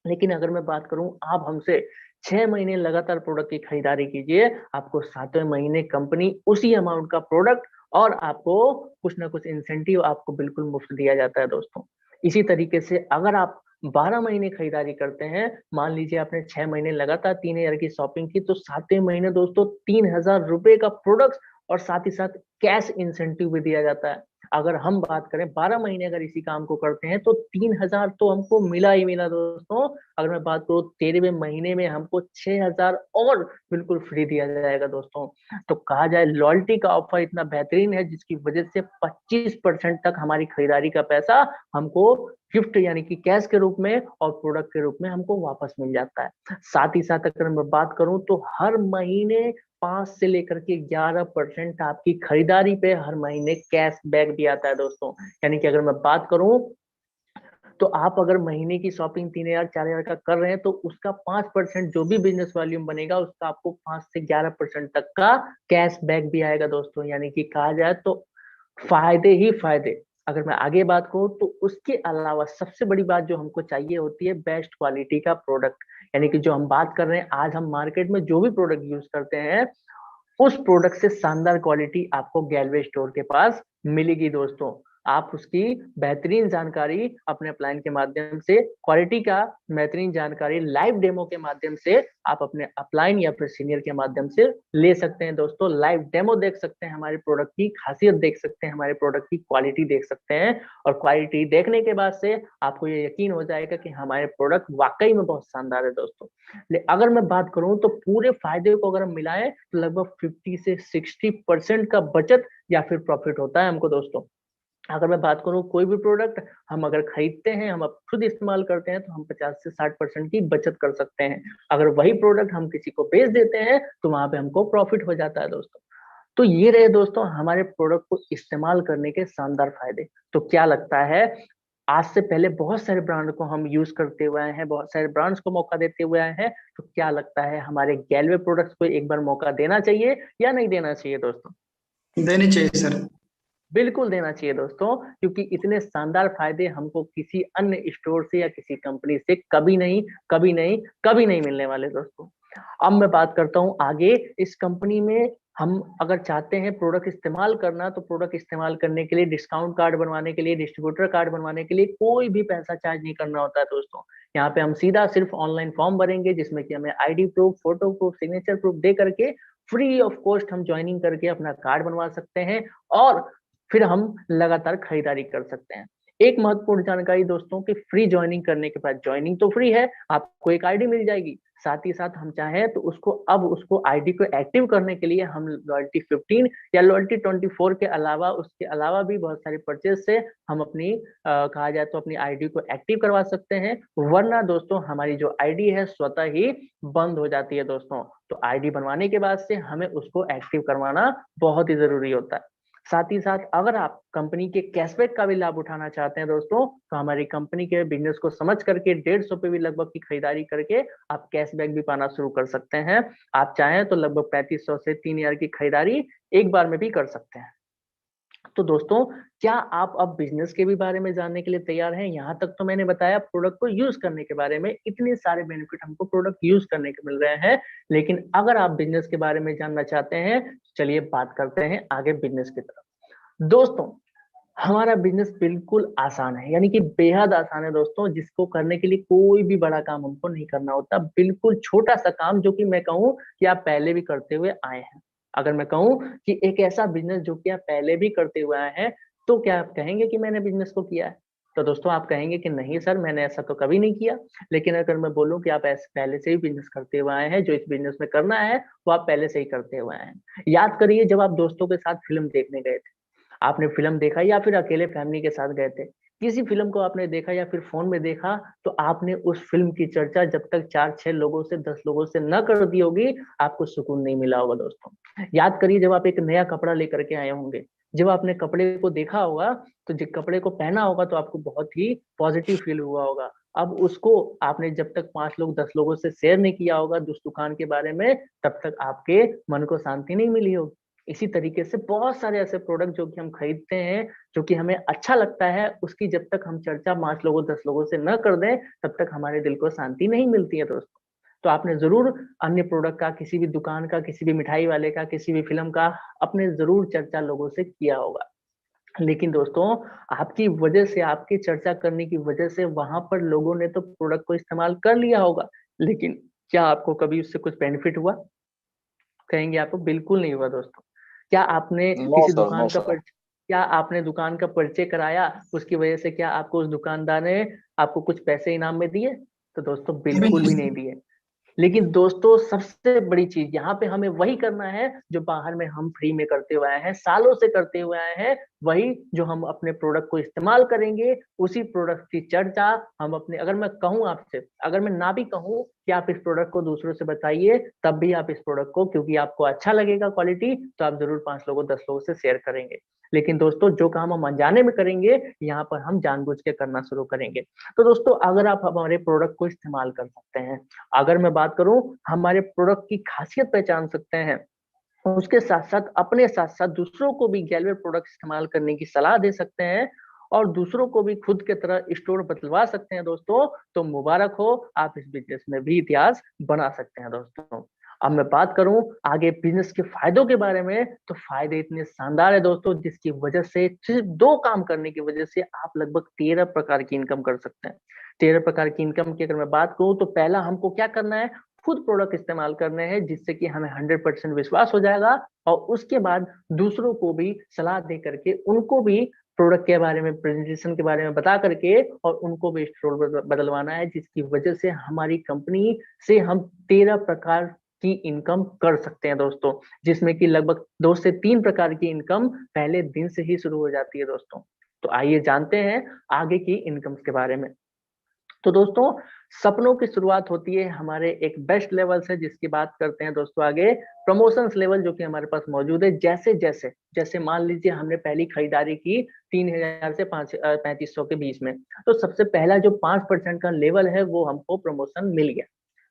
लेकिन अगर मैं बात करूं, आप हमसे 6 महीने लगातार प्रोडक्ट की खरीदारी कीजिए, आपको 7वें महीने कंपनी उसी अमाउंट का प्रोडक्ट और आपको कुछ ना कुछ इंसेंटिव आपको बिल्कुल मुफ्त दिया जाता है दोस्तों। इसी तरीके से अगर आप 12 महीने खरीदारी करते हैं, मान लीजिए आपने 6 महीने लगातार 3000 की शॉपिंग की, तो 7वें महीने दोस्तों 3000 रुपए का प्रोडक्ट और साथ ही साथ कैश इंसेंटिव भी दिया जाता है। अगर हम बात करें 12 महीने अगर इसी काम को करते हैं तो 3000 तो हमको मिला ही मिला दोस्तों। अगर मैं बात करूँ 13वें महीने में हमको 6000 और बिल्कुल फ्री दिया जाएगा दोस्तों। तो कहा जाए लॉयल्टी का ऑफर इतना बेहतरीन है जिसकी वजह से 25% तक हमारी खरीदारी का पैसा हमको गिफ्ट यानी कि कैश के रूप में और प्रोडक्ट के रूप में हमको वापस मिल जाता है। साथ ही साथ अगर मैं बात करूं तो हर महीने 5 से लेकर के 11% आपकी खरीदारी पे हर महीने कैश बैक भी आता है दोस्तों। यानी कि अगर मैं बात करूं तो आप अगर महीने की शॉपिंग 3000 4000 का कर रहे हैं तो उसका 5% जो भी बिजनेस वॉल्यूम बनेगा उसका आपको 5 से 11% तक का कैश बैक भी आएगा दोस्तों। यानी कि कहा जाए तो फायदे ही फायदे। अगर मैं आगे बात करूं तो उसके अलावा सबसे बड़ी बात जो हमको चाहिए होती है बेस्ट क्वालिटी का प्रोडक्ट। यानी कि जो हम बात कर रहे हैं, आज हम मार्केट में जो भी प्रोडक्ट यूज करते हैं उस प्रोडक्ट से शानदार क्वालिटी आपको गैलवे स्टोर के पास मिलेगी दोस्तों। आप उसकी बेहतरीन जानकारी अपने अपलाइन के माध्यम से, क्वालिटी का बेहतरीन जानकारी लाइव डेमो के माध्यम से आप अपने अपलाइन या फिर सीनियर के माध्यम से ले सकते हैं दोस्तों। लाइव डेमो देख सकते हैं, हमारे प्रोडक्ट की खासियत देख सकते हैं, हमारे प्रोडक्ट की क्वालिटी देख सकते हैं, और क्वालिटी देखने के बाद से आपको ये यकीन हो जाएगा कि हमारे प्रोडक्ट वाकई में बहुत शानदार है दोस्तों। अगर मैं बात करूं तो पूरे फायदे को अगर हम मिलाएं तो लगभग 50 से 60% का बचत या फिर प्रॉफिट होता है हमको दोस्तों। अगर मैं बात करूं कोई भी प्रोडक्ट हम अगर खरीदते हैं, हम अब खुद इस्तेमाल करते हैं तो हम 50 से 60% की बचत कर सकते हैं। अगर वही प्रोडक्ट हम किसी को बेच देते हैं तो वहां पे हमको प्रॉफिट हो जाता है दोस्तों। तो ये रहे दोस्तों हमारे प्रोडक्ट को इस्तेमाल करने के शानदार फायदे। तो क्या लगता है, आज से पहले बहुत सारे ब्रांड को हम यूज करते हुए आए हैं, बहुत सारे ब्रांड्स को मौका देते हुए आए हैं, तो क्या लगता है हमारे गैलवे प्रोडक्ट्स को एक बार मौका देना चाहिए या नहीं देना चाहिए दोस्तों? देनी चाहिए सर। बिल्कुल देना चाहिए दोस्तों, क्योंकि इतने शानदार फायदे हमको किसी अन्य स्टोर से या किसी कंपनी से कभी नहीं, कभी नहीं, कभी नहीं मिलने वाले दोस्तों। अब मैं बात करता हूँ आगे इस कंपनी में हम अगर चाहते हैं प्रोडक्ट इस्तेमाल करना, तो प्रोडक्ट इस्तेमाल करने के लिए डिस्काउंट कार्ड बनवाने के लिए, डिस्ट्रीब्यूटर कार्ड बनवाने के लिए कोई भी पैसा चार्ज नहीं करना होता है दोस्तों। यहाँ पे हम सीधा सिर्फ ऑनलाइन फॉर्म भरेंगे जिसमें कि हमें ID proof, photo proof, signature proof दे करके फ्री ऑफ कॉस्ट हम ज्वाइनिंग करके अपना कार्ड बनवा सकते हैं और फिर हम लगातार खरीदारी कर सकते हैं। एक महत्वपूर्ण जानकारी दोस्तों कि फ्री ज्वाइनिंग करने के बाद ज्वाइनिंग तो फ्री है, आपको एक आईडी मिल जाएगी। साथ ही साथ हम चाहें तो उसको आईडी को एक्टिव करने के लिए हम लॉयल्टी 15 या लॉयल्टी 24 के अलावा उसके अलावा भी बहुत सारे परचेज से हम अपनी कहा जाए तो अपनी आईडी को एक्टिव करवा सकते हैं, वरना दोस्तों हमारी जो आईडी है स्वतः ही बंद हो जाती है दोस्तों। तो आईडी बनवाने के बाद से हमें उसको एक्टिव करवाना बहुत ही जरूरी होता है। साथ ही साथ अगर आप कंपनी के कैशबैक का भी लाभ उठाना चाहते हैं दोस्तों, तो हमारी कंपनी के बिजनेस को समझ करके 150 पे भी लगभग की खरीदारी करके आप कैशबैक भी पाना शुरू कर सकते हैं। आप चाहें तो लगभग 3500 से 3000 की खरीदारी एक बार में भी कर सकते हैं। तो दोस्तों, क्या आप अब बिजनेस के भी बारे में जानने के लिए तैयार हैं? यहाँ तक तो मैंने बताया प्रोडक्ट को यूज करने के बारे में, इतने सारे बेनिफिट हमको प्रोडक्ट यूज करने के मिल रहे हैं। लेकिन अगर आप बिजनेस के बारे में जानना चाहते हैं, चलिए बात करते हैं आगे बिजनेस की तरफ। दोस्तों, हमारा बिजनेस बिल्कुल आसान है, यानी कि बेहद आसान है दोस्तों, जिसको करने के लिए कोई भी बड़ा काम हमको नहीं करना होता। बिल्कुल छोटा सा काम जो कि मैं कहूँ कि आप पहले भी करते हुए आए हैं। अगर मैं कहूँ कि एक ऐसा बिजनेस जो कि आप पहले भी करते हुए आए हैं, तो क्या आप कहेंगे कि मैंने बिजनेस को किया है? तो दोस्तों आप कहेंगे कि नहीं सर, मैंने ऐसा तो कभी नहीं किया। लेकिन अगर मैं बोलूँ कि आप ऐसे पहले से ही बिजनेस करते हुए आए हैं, जो इस बिजनेस में करना है वो आप पहले से ही करते हुए आए हैं। याद करिए जब आप दोस्तों के साथ फिल्म देखने गए थे, आपने फ़िल्म देखा या फिर अकेले फैमिली के साथ गए थे। किसी फ़िल्म को आपने देखा या फिर फ़ोन में देखा, तो आपने उस फ़िल्म की चर्चा जब तक 4-6 लोगों से 10 लोगों से ना कर दी होगी, आपको सुकून नहीं मिला होगा दोस्तों। याद करिए जब आप एक नया कपड़ा लेकर के आए होंगे, जब आपने कपड़े को देखा होगा, तो जब कपड़े को पहना होगा तो आपको बहुत ही पॉज़िटिव फ़ील हुआ होगा। अब उसको आपने जब तक 5 लोग 10 लोगों से शेयर नहीं किया होगा उस दुकान के बारे में, तब तक आपके मन को शांति नहीं मिली होगी। इसी तरीके से बहुत सारे ऐसे प्रोडक्ट जो कि हम खरीदते हैं, जो कि हमें अच्छा लगता है, उसकी जब तक हम चर्चा 5 लोगों 10 लोगों से न कर दें, तब तक हमारे दिल को शांति नहीं मिलती है दोस्तों। तो आपने ज़रूर अन्य प्रोडक्ट का, किसी भी दुकान का, किसी भी मिठाई वाले का, किसी भी फ़िल्म का आपने ज़रूर चर्चा लोगों से किया होगा। लेकिन दोस्तों, आपकी वजह से, आपकी चर्चा करने की वजह से वहाँ पर लोगों ने तो प्रोडक्ट को इस्तेमाल कर लिया होगा, लेकिन क्या आपको कभी उससे कुछ बेनिफिट हुआ? कहेंगे आपको बिल्कुल नहीं हुआ दोस्तों। क्या आपने नो किसी सर, नो दुकान का सर। क्या आपने दुकान का परिचय कराया, उसकी वजह से क्या आपको उस दुकानदार ने आपको कुछ पैसे इनाम में दिए? तो दोस्तों अभी बिल्कुल भी नहीं। नहीं दिए। लेकिन दोस्तों सबसे बड़ी चीज़ यहाँ पे हमें वही करना है जो बाहर में हम फ्री में करते हुए आए हैं, सालों से करते हुए आए हैं। वही जो हम अपने प्रोडक्ट को इस्तेमाल करेंगे, उसी प्रोडक्ट की चर्चा हम अपने अगर मैं कहूँ आपसे, अगर मैं ना भी कहूँ कि आप इस प्रोडक्ट को दूसरों से बताइए, तब भी आप इस प्रोडक्ट को क्योंकि आपको अच्छा लगेगा क्वालिटी, तो आप ज़रूर 5 लोगों 10 लोगों से शेयर करेंगे। लेकिन दोस्तों जो काम हम अनजाने में करेंगे, यहाँ पर हम जानबूझ के करना शुरू करेंगे। तो दोस्तों अगर आप हमारे प्रोडक्ट को इस्तेमाल कर सकते हैं, अगर मैं बात करूँ हमारे प्रोडक्ट की खासियत पहचान सकते हैं, उसके साथ-साथ अपने साथ-साथ दूसरों को भी गैलवे प्रोडक्ट इस्तेमाल करने की सलाह दे सकते हैं और दूसरों को भी खुद की तरह स्टोर बदलवा सकते हैं दोस्तों, तो मुबारक हो, आप इस बिज़नेस में भी इतिहास बना सकते हैं दोस्तों। अब मैं बात करूँ आगे बिज़नेस के फ़ायदों के बारे में, तो फ़ायदे इतने शानदार हैं दोस्तों जिसकी वजह से सिर्फ़ 2 काम करने की वजह से आप लगभग 13 प्रकार की इनकम कर सकते हैं। 13 प्रकार की इनकम की अगर मैं बात करूँ तो पहला हमको क्या करना है, खुद प्रोडक्ट इस्तेमाल करने हैं जिससे कि हमें 100% विश्वास हो जाएगा और उसके बाद दूसरों को भी सलाह दे करके उनको भी प्रोडक्ट के बारे में, प्रेजेंटेशन के बारे में बता करके और उनको भी स्टोर बदलवाना है जिसकी वजह से हमारी कंपनी से हम 13 प्रकार की इनकम कर सकते हैं दोस्तों, जिसमें कि लगभग 2 से 3 प्रकार की इनकम पहले दिन से ही शुरू हो जाती है दोस्तों। तो आइए जानते हैं आगे की इनकम्स के बारे में। तो दोस्तों सपनों की शुरुआत होती है हमारे एक बेस्ट लेवल से, जिसकी बात करते हैं दोस्तों आगे प्रमोशंस लेवल जो कि हमारे पास मौजूद है। जैसे मान लीजिए हमने पहली खरीदारी की 3000 से 3500 के बीच में, तो सबसे पहला जो 5% का लेवल है वो हमको प्रमोशन मिल गया।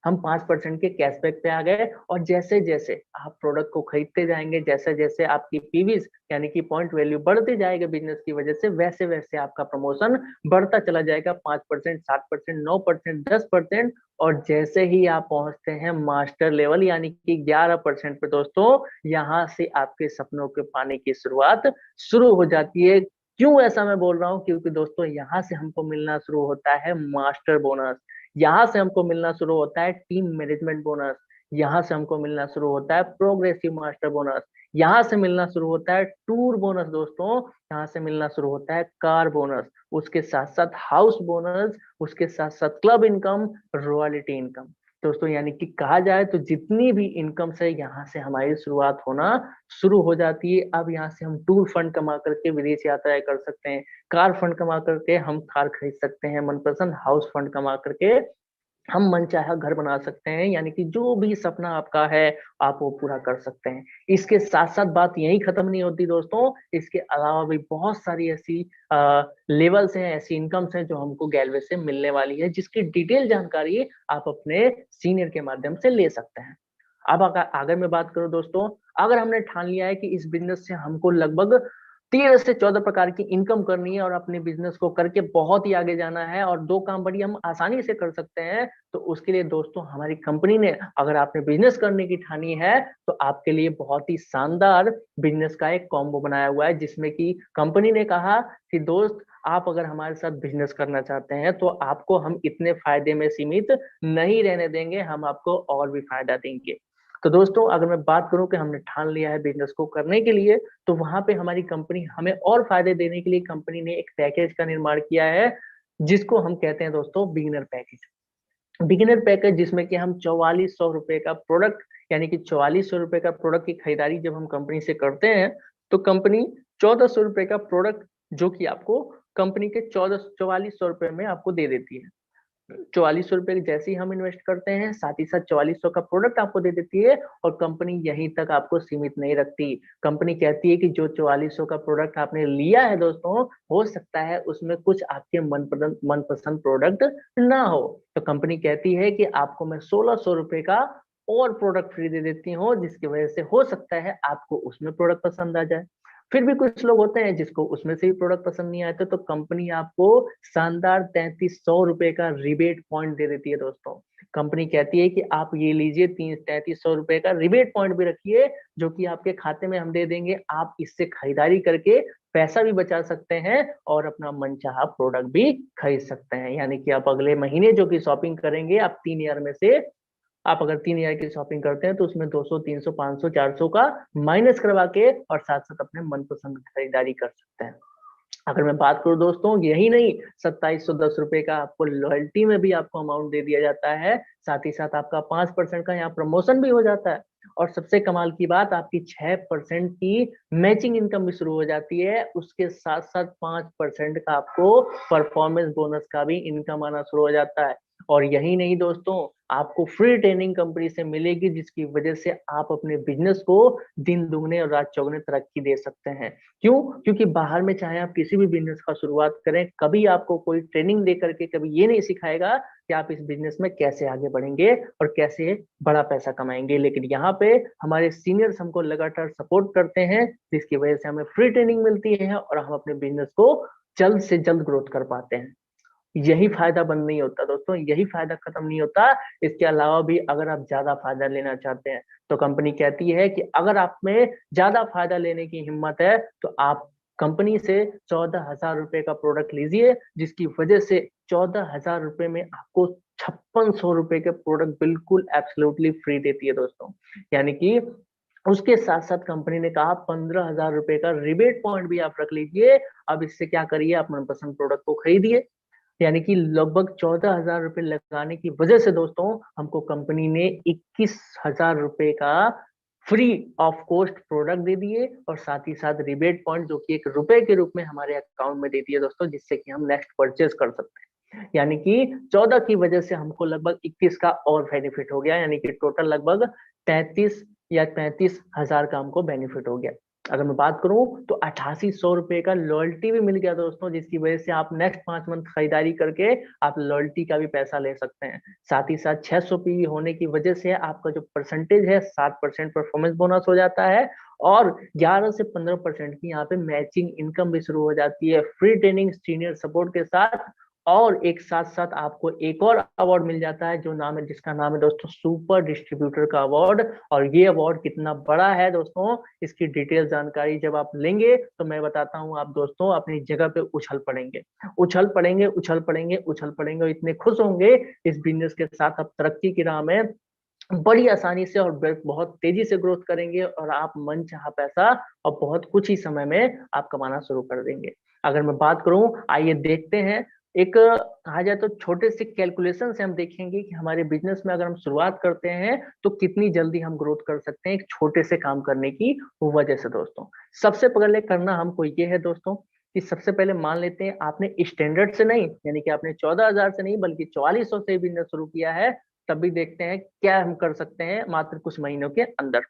हम 5% के कैशबैक पे आ गए। और जैसे जैसे आप प्रोडक्ट को खरीदते जाएंगे, जैसे जैसे आपकी पीवीज यानी कि पॉइंट वैल्यू बढ़ती जाएगा बिजनेस की वजह से, वैसे वैसे आपका प्रमोशन बढ़ता चला जाएगा। 5%, 7%, 9%, 10%। और जैसे ही आप पहुंचते हैं मास्टर लेवल यानी कि 11% पे दोस्तों, यहाँ से आपके सपनों के पाने की शुरुआत शुरू हो जाती है। क्यों ऐसा मैं बोल रहा हूँ? क्योंकि दोस्तों यहाँ से हमको मिलना शुरू होता है मास्टर बोनस, यहाँ से हमको मिलना शुरू होता है टीम मैनेजमेंट बोनस, यहाँ से हमको मिलना शुरू होता है प्रोग्रेसिव मास्टर बोनस, यहाँ से मिलना शुरू होता है टूर बोनस दोस्तों, यहाँ से मिलना शुरू होता है कार बोनस, उसके साथ साथ हाउस बोनस, उसके साथ साथ क्लब इनकम, रॉयल्टी इनकम। दोस्तों यानी कि कहा जाए तो जितनी भी इनकम से यहाँ से हमारी शुरुआत होना शुरू हो जाती है। अब यहाँ से हम टूर फंड कमा करके विदेश यात्राएं कर सकते हैं, कार फंड कमा करके हम कार खरीद सकते हैं, मनपसंद हाउस फंड कमा करके हम मनचाहा घर बना सकते हैं, यानी कि जो भी सपना आपका है आप वो पूरा कर सकते हैं। इसके साथ साथ बात यही खत्म नहीं होती दोस्तों, इसके अलावा भी बहुत सारी ऐसी लेवल्स हैं, ऐसी इनकम्स हैं जो हमको गैलवे से मिलने वाली है, जिसकी डिटेल जानकारी आप अपने सीनियर के माध्यम से ले सकते हैं। अब अगर मैं बात करूं दोस्तों, अगर हमने ठान लिया है कि इस बिजनेस से हमको लगभग 13 से 14 प्रकार की इनकम करनी है और अपने बिजनेस को करके बहुत ही आगे जाना है और दो काम बड़ी हम आसानी से कर सकते हैं, तो उसके लिए दोस्तों हमारी कंपनी ने, अगर आपने बिजनेस करने की ठानी है तो आपके लिए बहुत ही शानदार बिजनेस का एक कॉम्बो बनाया हुआ है, जिसमें कि कंपनी ने कहा कि दोस्त आप अगर हमारे साथ बिजनेस करना चाहते हैं तो आपको हम इतने फायदे में सीमित नहीं रहने देंगे, हम आपको और भी फायदा देंगे। तो दोस्तों अगर मैं बात करूं कि हमने ठान लिया है बिजनेस को करने के लिए, तो वहां पे हमारी कंपनी हमें और फायदे देने के लिए कंपनी ने एक पैकेज का निर्माण किया है, जिसको हम कहते हैं दोस्तों बिगिनर पैकेज। बिगिनर पैकेज जिसमें कि हम 4400 रुपए का प्रोडक्ट, यानी कि 4400 रुपए का प्रोडक्ट की खरीदारी जब हम कंपनी से करते हैं तो कंपनी 1400 रुपए का प्रोडक्ट जो कि आपको कंपनी के 4400 रुपए में आपको दे देती है। 4400 रुपए जैसे ही हम इन्वेस्ट करते हैं, साथ ही साथ 4400 का प्रोडक्ट आपको दे देती है। और कंपनी यहीं तक आपको सीमित नहीं रखती, कंपनी कहती है कि जो 4400 का प्रोडक्ट आपने लिया है दोस्तों, हो सकता है उसमें कुछ आपके मनपसंद प्रोडक्ट ना हो, तो कंपनी कहती है कि आपको मैं 1600 रुपए का और प्रोडक्ट फ्री दे देती हूँ, जिसकी वजह से हो सकता है आपको उसमें प्रोडक्ट पसंद आ जाए। फिर भी कुछ लोग होते हैं जिसको उसमें से भी प्रोडक्ट पसंद नहीं आते, तो कंपनी आपको शानदार 3300 रुपए का रिबेट पॉइंट दे देती है दोस्तों। कंपनी कहती है कि आप ये लीजिए 3300 रुपए का रिबेट पॉइंट भी रखिए, जो कि आपके खाते में हम दे देंगे, आप इससे खरीदारी करके पैसा भी बचा सकते हैं और अपना मनचाहा प्रोडक्ट भी खरीद सकते हैं। यानी कि आप अगले महीने जो की शॉपिंग करेंगे, आप 3 ईयर में से आप अगर 3 ईयर की शॉपिंग करते हैं तो उसमें 200, 300, 500, 400 का माइनस करवा के और साथ साथ अपने मनपसंद खरीदारी कर सकते हैं। अगर मैं बात करूं दोस्तों, यही नहीं, 2710 रुपए का आपको लॉयल्टी में भी आपको अमाउंट दे दिया जाता है, साथ ही साथ आपका 5% का यहाँ प्रमोशन भी हो जाता है। और सबसे कमाल की बात, आपकी 6% की मैचिंग इनकम भी शुरू हो जाती है, उसके साथ साथ 5% का आपको परफॉर्मेंस बोनस का भी इनकम आना शुरू हो जाता है। और यही नहीं दोस्तों, आपको फ्री ट्रेनिंग कंपनी से मिलेगी, जिसकी वजह से आप अपने बिजनेस को दिन दुगने और रात चौगुने तरक्की दे सकते हैं। क्यों? क्योंकि बाहर में चाहे आप किसी भी बिजनेस का शुरुआत करें, कभी आपको कोई ट्रेनिंग दे करके कभी ये नहीं सिखाएगा कि आप इस बिजनेस में कैसे आगे बढ़ेंगे और कैसे बड़ा पैसा कमाएंगे। लेकिन यहाँ पे हमारे सीनियर्स हमको लगातार सपोर्ट करते हैं, जिसकी वजह से हमें फ्री ट्रेनिंग मिलती है और हम अपने बिजनेस को जल्द से जल्द ग्रोथ कर पाते हैं। यही फायदा बंद नहीं होता दोस्तों, यही फायदा खत्म नहीं होता। इसके अलावा भी अगर आप ज्यादा फायदा लेना चाहते हैं तो कंपनी कहती है कि अगर आप में ज्यादा फायदा लेने की हिम्मत है तो आप कंपनी से 14,000 रुपए का प्रोडक्ट लीजिए, जिसकी वजह से 14,000 रुपए में आपको 5600 रुपए के प्रोडक्ट बिल्कुल एब्सोल्युटली फ्री देती है दोस्तों। यानी कि उसके साथ साथ कंपनी ने कहा 15,000 रुपए का रिबेट पॉइंट भी आप रख लीजिए। अब इससे क्या करिए, आप मनपसंद प्रोडक्ट को खरीदिए। यानी कि लगभग 14,000 रुपए लगाने की वजह से दोस्तों हमको कंपनी ने 21,000 रुपए का फ्री ऑफ कॉस्ट प्रोडक्ट दे दिए और साथ ही साथ रिबेट पॉइंट जो कि 1 रुपए के रूप में हमारे अकाउंट में दे दिए दोस्तों, जिससे कि हम नेक्स्ट परचेज कर सकते हैं। यानी कि 14 की वजह से हमको लगभग 21 का और बेनिफिट हो गया, यानी कि टोटल लगभग 33 या 35,000 का हमको बेनिफिट हो गया। अगर मैं बात करूं तो 8800 रुपए का लॉयल्टी भी मिल गया दोस्तों, जिसकी वजह से आप नेक्स्ट 5 मंथ खरीदारी करके आप लॉयल्टी का भी पैसा ले सकते हैं। साथ ही साथ 600 पी होने की वजह से आपका जो परसेंटेज है 7% परफॉर्मेंस बोनस हो जाता है, और 11 से 15% की यहाँ पे मैचिंग इनकम भी शुरू हो जाती है फ्री ट्रेनिंग सीनियर सपोर्ट के साथ। और एक साथ साथ आपको एक और अवार्ड मिल जाता है जो नाम है, जिसका नाम है दोस्तों सुपर डिस्ट्रीब्यूटर का अवार्ड। और ये अवार्ड कितना बड़ा है दोस्तों, इसकी डिटेल जानकारी जब आप लेंगे तो मैं बताता हूँ, आप दोस्तों अपनी जगह पे उछल पड़ेंगे, उछल पड़ेंगे, उछल पड़ेंगे, उछल पड़ेंगे, और इतने खुश होंगे इस बिजनेस के साथ। आप तरक्की की राह में बड़ी आसानी से और बहुत तेजी से ग्रोथ करेंगे, और आप मन चाहा पैसा और बहुत कुछ ही समय में आप कमाना शुरू कर देंगे। अगर मैं बात करूं, आइए देखते हैं, एक कहा जाए तो छोटे से कैलकुलेशन से हम देखेंगे कि हमारे बिजनेस में अगर हम शुरुआत करते हैं तो कितनी जल्दी हम ग्रोथ कर सकते हैं एक छोटे से काम करने की वजह से दोस्तों। सबसे पहले करना हमको ये है दोस्तों कि सबसे पहले मान लेते हैं आपने स्टैंडर्ड से नहीं, यानी कि आपने 14,000 से नहीं बल्कि 4400 से बिजनेस शुरू किया है, तब भी देखते हैं क्या हम कर सकते हैं मात्र कुछ महीनों के अंदर।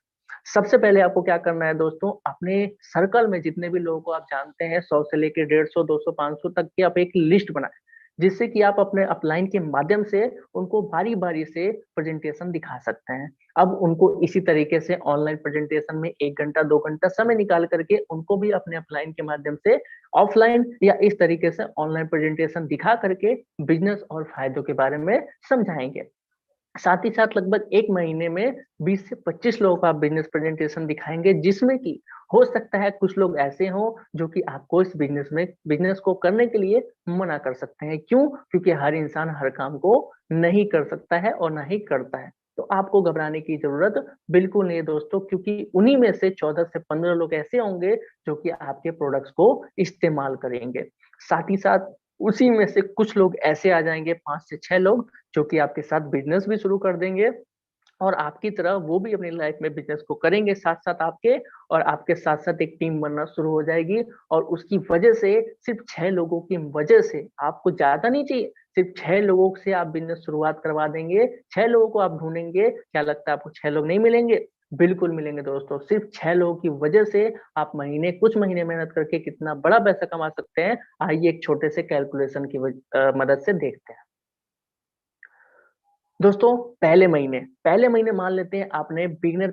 सबसे पहले आपको क्या करना है दोस्तों, अपने सर्कल में जितने भी लोगों को आप जानते हैं 100 से लेकर 150, 200, 500 तक की आप एक लिस्ट बनाएं, जिससे कि आप अपने अपलाइन के माध्यम से उनको बारी बारी से प्रेजेंटेशन दिखा सकते हैं। अब उनको इसी तरीके से ऑनलाइन प्रेजेंटेशन में 1 घंटा 2 घंटा समय निकाल करके उनको भी अपने अपलाइन के माध्यम से ऑफलाइन या इस तरीके से ऑनलाइन प्रेजेंटेशन दिखा करके बिजनेस और फायदों के बारे में समझाएंगे। साथ ही साथ लगभग 1 महीने में 20 से 25 लोगों को आप बिजनेस प्रेजेंटेशन दिखाएंगे, जिसमें कि हो सकता है कुछ लोग ऐसे हों जो कि आपको इस बिजनेस को करने के लिए मना कर सकते हैं। क्यों? क्योंकि हर इंसान हर काम को नहीं कर सकता है और ना ही करता है। तो आपको घबराने की जरूरत बिल्कुल नहीं है दोस्तों, क्योंकि उन्हीं में से 14 से 15 लोग ऐसे होंगे जो कि आपके प्रोडक्ट्स को इस्तेमाल करेंगे। साथ ही साथ उसी में से कुछ लोग ऐसे आ जाएंगे, 5 से 6 लोग, जो कि आपके साथ बिजनेस भी शुरू कर देंगे, और आपकी तरह वो भी अपनी लाइफ में बिजनेस को करेंगे साथ साथ आपके, और आपके साथ साथ एक टीम बनना शुरू हो जाएगी। और उसकी वजह से सिर्फ 6 लोगों की वजह से, आपको ज्यादा नहीं चाहिए, सिर्फ 6 लोगों से आप बिजनेस शुरुआत करवा देंगे। 6 लोगों को आप ढूंढेंगे, क्या लगता है आपको 6 लोग नहीं मिलेंगे? बिल्कुल मिलेंगे दोस्तों। सिर्फ 6 लोगों की वजह से आप कुछ महीने मेहनत करके कितना बड़ा पैसा कमा सकते हैं, आइए एक छोटे से कैलकुलेशन की मदद से देखते हैं दोस्तों। पहले महीने मान लेते हैं आपने बिगिनर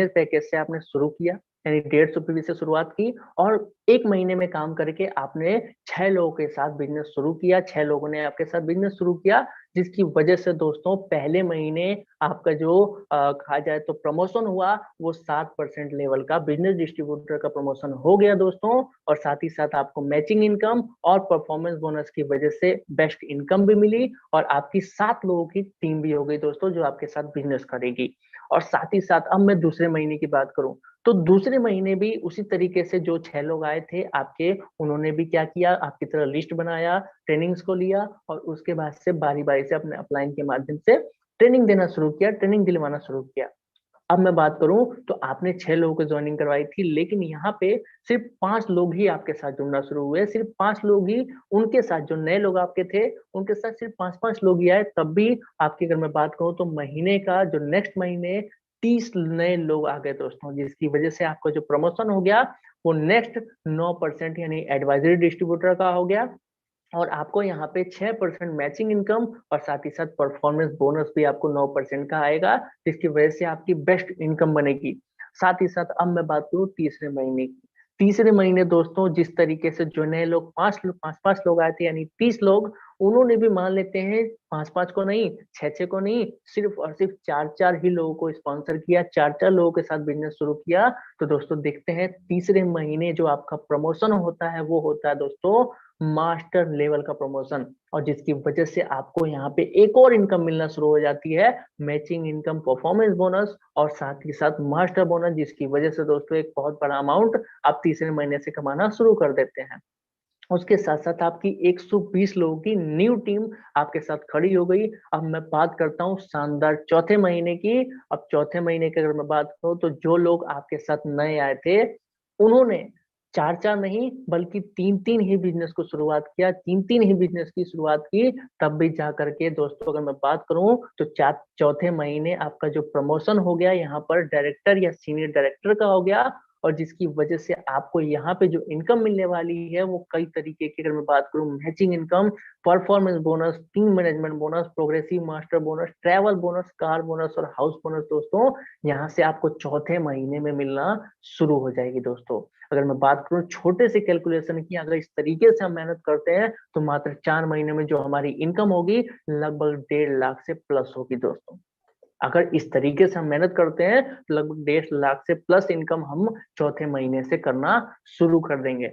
पैकेज से आपने शुरू किया, यानी 150 से शुरुआत की, और 1 महीने में काम करके आपने 6 लोगों के साथ बिजनेस शुरू किया, 6 लोगों ने आपके साथ बिजनेस शुरू किया, जिसकी वजह से दोस्तों पहले महीने आपका जो कहा जाए तो प्रमोशन हुआ, वो 7% लेवल का बिजनेस डिस्ट्रीब्यूटर का प्रमोशन हो गया दोस्तों। और साथ ही साथ आपको मैचिंग इनकम और परफॉर्मेंस बोनस की वजह से बेस्ट इनकम भी मिली, और आपकी 7 लोगों की टीम भी हो गई दोस्तों जो आपके साथ बिजनेस करेगी। और साथ ही साथ अब मैं दूसरे महीने की बात करूं, तो दूसरे महीने भी उसी तरीके से जो 6 लोग आए थे आपके, उन्होंने भी क्या किया, आपकी तरह लिस्ट बनाया, ट्रेनिंग्स को लिया, और उसके बाद से बारी बारी से अपने अपलाइन के माध्यम से ट्रेनिंग देना शुरू किया, ट्रेनिंग दिलवाना शुरू किया। अब मैं बात करूं तो आपने 6 लोगों को ज्वाइनिंग करवाई थी, लेकिन यहाँ पे सिर्फ 5 लोग ही आपके साथ जुड़ना शुरू हुए, सिर्फ 5 लोग ही, उनके साथ जो नए लोग आपके थे उनके साथ सिर्फ 5 5 लोग ही आए। तब भी आपकी अगर मैं बात करूं तो महीने का जो नेक्स्ट महीने 30 नए लोग आ गए दोस्तों, जिसकी वजह से आपका जो प्रमोशन हो गया वो नेक्स्ट 9% यानी एडवाइजरी डिस्ट्रीब्यूटर का हो गया। और आपको यहाँ पे 6% मैचिंग इनकम और साथ ही साथ परफॉर्मेंस बोनस भी आपको 9% का आएगा, जिसकी वजह से आपकी बेस्ट इनकम बनेगी। साथ ही साथ अब मैं बात करूँ तीसरे महीने की। तीसरे महीने दोस्तों जिस तरीके से जो नए लोग 5 5 लोग आए थे, यानी 30 लोग, उन्होंने भी मान लेते हैं 5 5 को नहीं, 6 6 को नहीं, सिर्फ और सिर्फ 4 4 ही लोगों को स्पॉन्सर किया, 4 4 लोगों के साथ बिजनेस शुरू किया। तो दोस्तों देखते हैं तीसरे महीने जो आपका प्रमोशन होता है वो होता है दोस्तों मास्टर लेवल का प्रमोशन, और जिसकी वजह से आपको यहाँ पे एक और इनकम मिलना शुरू हो जाती है, मैचिंग इनकम, परफॉर्मेंस बोनस और साथ ही साथ मास्टर बोनस, जिसकी वजह से दोस्तों एक बहुत बड़ा अमाउंट आप तीसरे महीने से कमाना शुरू कर देते हैं। उसके साथ साथ आपकी 120 लोगों की न्यू टीम आपके साथ खड़ी हो गई। अब मैं बात करता हूँ शानदार चौथे महीने की। अब चौथे महीने की अगर मैं बात करूँ तो जो लोग आपके साथ नए आए थे, उन्होंने 4 4 नहीं बल्कि 3 3 ही बिजनेस को शुरुआत किया, 3 3 ही बिजनेस की शुरुआत की। तब भी जा करके दोस्तों अगर मैं बात करूं तो चौथे महीने आपका जो प्रमोशन हो गया यहाँ पर डायरेक्टर या सीनियर डायरेक्टर का हो गया, और जिसकी वजह से आपको यहाँ पे जो इनकम मिलने वाली है वो कई तरीके की, अगर मैं बात करूँ matching income, performance bonus, team management bonus, progressive master bonus, travel bonus, car bonus और हाउस बोनस दोस्तों यहाँ से आपको चौथे महीने में मिलना शुरू हो जाएगी दोस्तों। अगर मैं बात करूँ छोटे से कैलकुलेशन की, अगर इस तरीके से हम मेहनत करते हैं तो मात्र 4 महीने में जो हमारी इनकम होगी लगभग 1.5 लाख से प्लस होगी दोस्तों। अगर इस तरीके से हम मेहनत करते हैं तो लगभग 1.5 लाख से प्लस इनकम हम चौथे महीने से करना शुरू कर देंगे।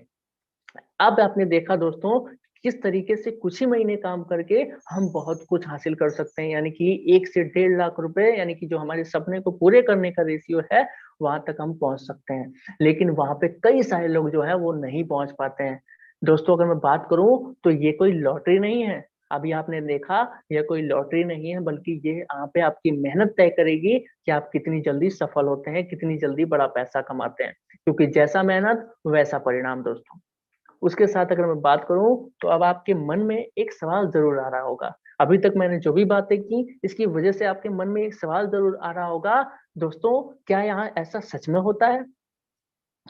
अब आपने देखा दोस्तों किस तरीके से कुछ ही महीने काम करके हम बहुत कुछ हासिल कर सकते हैं, यानी कि 1 से 1.5 लाख रुपए, यानी कि जो हमारे सपने को पूरे करने का रेशियो है वहां तक हम पहुंच सकते हैं। लेकिन वहां पे कई सारे लोग जो है वो नहीं पहुंच पाते हैं दोस्तों। अगर मैं बात करूं तो ये कोई लॉटरी नहीं है, अभी आपने देखा यह कोई लॉटरी नहीं है, बल्कि ये यहाँ पे आपकी मेहनत तय करेगी कि आप कितनी जल्दी सफल होते हैं, कितनी जल्दी बड़ा पैसा कमाते हैं, क्योंकि जैसा मेहनत वैसा परिणाम दोस्तों। उसके साथ अगर मैं बात करूं तो अब आपके मन में एक सवाल जरूर आ रहा होगा, अभी तक मैंने जो भी बातें की इसकी वजह से आपके मन में एक सवाल जरूर आ रहा होगा दोस्तों, क्या यहाँ ऐसा सच में होता है?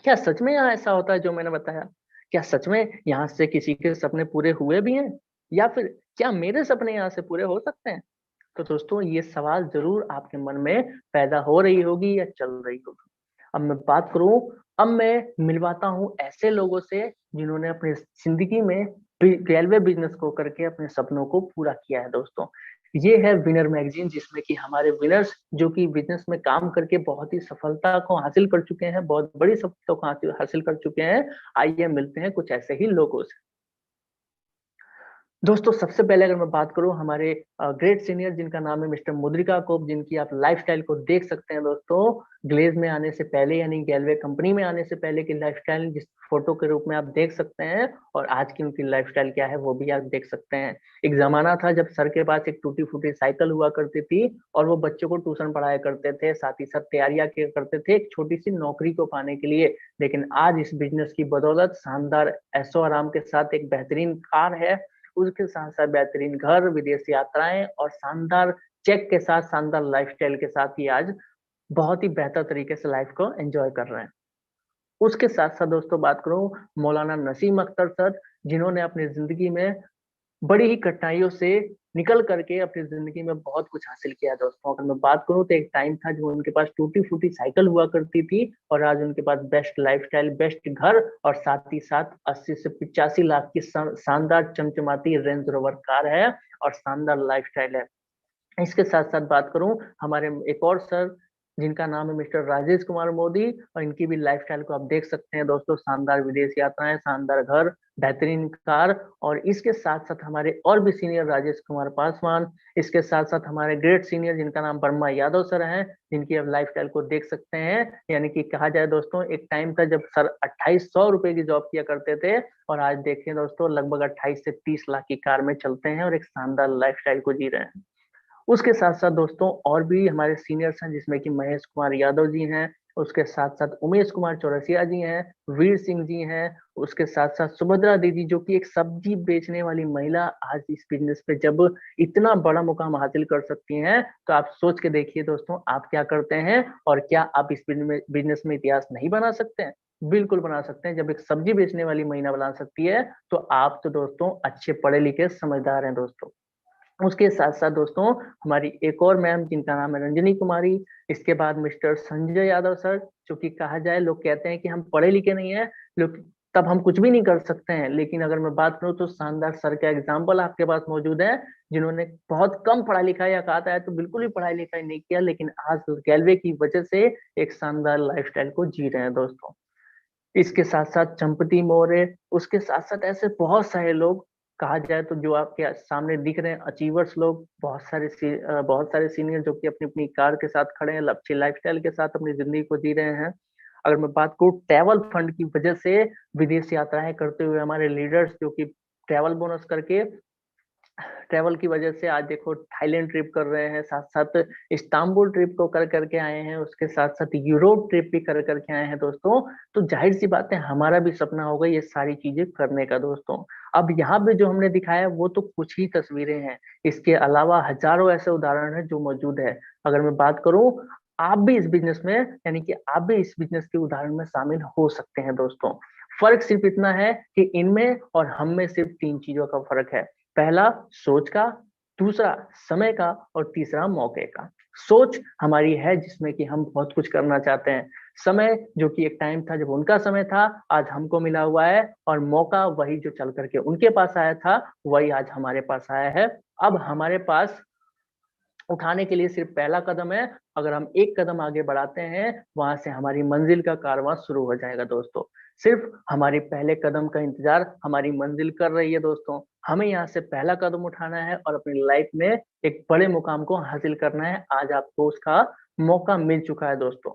क्या सच में यहाँ ऐसा होता है जो मैंने बताया? क्या सच में यहाँ से किसी के सपने पूरे हुए भी हैं, या फिर क्या मेरे सपने यहाँ से पूरे हो सकते हैं? तो दोस्तों ये सवाल जरूर आपके मन में पैदा हो रही होगी या चल रही होगी। अब मैं बात करूं, अब मैं मिलवाता हूं ऐसे लोगों से जिन्होंने अपनी जिंदगी में रेलवे बिजनेस को करके अपने सपनों को पूरा किया है दोस्तों। ये है विनर मैगजीन, जिसमें कि हमारे विनर्स जो कि बिजनेस में काम करके बहुत ही सफलता को हासिल कर चुके हैं, बहुत बड़ी सफलता को हासिल कर चुके हैं। आइए मिलते हैं कुछ ऐसे ही लोगों से। दोस्तों सबसे पहले अगर मैं बात करूं हमारे ग्रेट सीनियर जिनका नाम है मिस्टर मुद्रिका कोप, जिनकी आप लाइफस्टाइल को देख सकते हैं दोस्तों। ग्लेज में आने से पहले यानी गैलवे कंपनी में आने से पहले की लाइफस्टाइल जिस फोटो के रूप में आप देख सकते हैं, और आज की उनकी लाइफस्टाइल क्या है वो भी आप देख सकते हैं। एक जमाना था जब सर के पास एक टूटी फूटी साइकिल हुआ करती थी और वो बच्चों को ट्यूशन पढ़ाया करते थे, साथ ही साथ तैयारियां किया करते थे एक छोटी सी नौकरी को पाने के लिए। लेकिन आज इस बिजनेस की बदौलत शानदार ऐशो आराम के साथ एक बेहतरीन कार है, उसके साथ साथ बेहतरीन घर, विदेश यात्राएं और शानदार चेक के साथ, शानदार लाइफस्टाइल के साथ ही आज बहुत ही बेहतर तरीके से लाइफ को एंजॉय कर रहे हैं। उसके साथ साथ दोस्तों बात करूं मौलाना नसीम अख्तर सर, जिन्होंने अपनी जिंदगी में बड़ी ही कठिनाइयों से निकल करके अपनी जिंदगी में बहुत कुछ हासिल किया है दोस्तों। अगर मैं बात करूं तो एक टाइम था जब उनके पास टूटी फूटी साइकिल हुआ करती थी, और आज उनके पास बेस्ट लाइफस्टाइल, बेस्ट घर और साथ ही साथ 80 से 85 लाख की शानदार चमचमाती रेंज रोवर कार है और शानदार लाइफस्टाइल है। इसके साथ साथ बात करूं हमारे एक और सर जिनका नाम है मिस्टर राजेश कुमार मोदी, और इनकी भी लाइफस्टाइल को आप देख सकते हैं दोस्तों। शानदार विदेश यात्राएं, शानदार घर, बेहतरीन कार, और इसके साथ साथ हमारे और भी सीनियर राजेश कुमार पासवान, इसके साथ साथ हमारे ग्रेट सीनियर जिनका नाम वर्मा यादव सर हैं, जिनकी आप लाइफस्टाइल को देख सकते हैं। यानी कि कहा जाए दोस्तों एक टाइम था जब सर 2800 रुपए की जॉब किया करते थे, और आज देखिए दोस्तों लगभग 28 से 30 लाख की कार में चलते हैं और एक शानदार लाइफस्टाइल को जी रहे हैं। उसके साथ साथ दोस्तों और भी हमारे सीनियर्स हैं, जिसमें कि महेश कुमार यादव जी हैं, उसके साथ साथ उमेश कुमार चौरसिया जी हैं, वीर सिंह जी हैं, उसके साथ साथ सुभद्रा दीदी जो कि एक सब्जी बेचने वाली महिला आज इस बिजनेस पे जब इतना बड़ा मुकाम हासिल कर सकती हैं, तो आप सोच के देखिए दोस्तों आप क्या करते हैं, और क्या आप इस बिजनेस में इतिहास नहीं बना सकते हैं? बिल्कुल बना सकते हैं। जब एक सब्जी बेचने वाली महिला बना सकती है तो आप तो दोस्तों अच्छे पढ़े लिखे समझदार हैं दोस्तों। उसके साथ-साथ दोस्तों हमारी एक और मैम जिनका नाम है रंजनी कुमारी, इसके बाद मिस्टर संजय यादव सर, जो कि कहा जाए लोग कहते हैं कि हम पढ़े लिखे नहीं हैं, लोग तब हम कुछ भी नहीं कर सकते हैं। लेकिन अगर मैं बात करूँ तो शानदार सर का एग्जाम्पल आपके पास मौजूद है, जिन्होंने बहुत कम पढ़ा-लिखा या कहा जाए तो बिल्कुल भी पढ़ाई-लिखाई नहीं किया, लेकिन आज रेलवे की वजह से एक शानदार लाइफ़स्टाइल को जी रहे हैं दोस्तों। इसके साथ-साथ चंपती मौर्य, उसके साथ-साथ ऐसे बहुत सारे लोग, कहा जाए तो जो आपके सामने दिख रहे हैं अचीवर्स लोग, बहुत सारे सीनियर जो कि अपनी-अपनी कार के साथ खड़े हैं, अच्छी लाइफ़स्टाइल के साथ अपनी ज़िंदगी को जी रहे हैं। अगर मैं बात करूँ ट्रैवल फंड की वजह से विदेश यात्राएँ करते हुए हमारे लीडर्स जो कि ट्रैवल बोनस करके ट्रैवल की वजह से आज देखो थाईलैंड ट्रिप कर रहे हैं, साथ-साथ इस्तांबुल ट्रिप को कर करके आए हैं, उसके साथ-साथ यूरोप ट्रिप भी कर करके आए हैं दोस्तों। तो ज़ाहिर-सी बात है हमारा भी सपना होगा ये सारी चीज़ें करने का दोस्तों। अब यहाँ पे जो हमने दिखाया वो तो कुछ ही तस्वीरें हैं, इसके अलावा हज़ारों ऐसे उदाहरण हैं जो मौजूद है। अगर मैं बात करूँ आप भी इस बिजनेस में यानी कि आप भी इस बिजनेस के उदाहरण में शामिल हो सकते हैं दोस्तों। फर्क सिर्फ इतना है कि इनमें और हम में सिर्फ 3 चीजों का फर्क है। पहला सोच का, दूसरा समय का और तीसरा मौके का। सोच हमारी है जिसमें कि हम बहुत कुछ करना चाहते हैं। समय जो कि एक टाइम था जब उनका समय था, आज हमको मिला हुआ है, और मौका वही जो चल करके उनके पास आया था वही आज हमारे पास आया है। अब हमारे पास उठाने के लिए सिर्फ पहला कदम है। अगर हम एक कदम आगे बढ़ाते हैं, वहां से हमारी मंजिल का कारवां शुरू हो जाएगा दोस्तों। सिर्फ हमारे पहले कदम का इंतजार हमारी मंजिल कर रही है दोस्तों। हमें यहाँ से पहला कदम उठाना है और अपनी लाइफ में एक बड़े मुकाम को हासिल करना है। आज आपको उसका मौका मिल चुका है दोस्तों।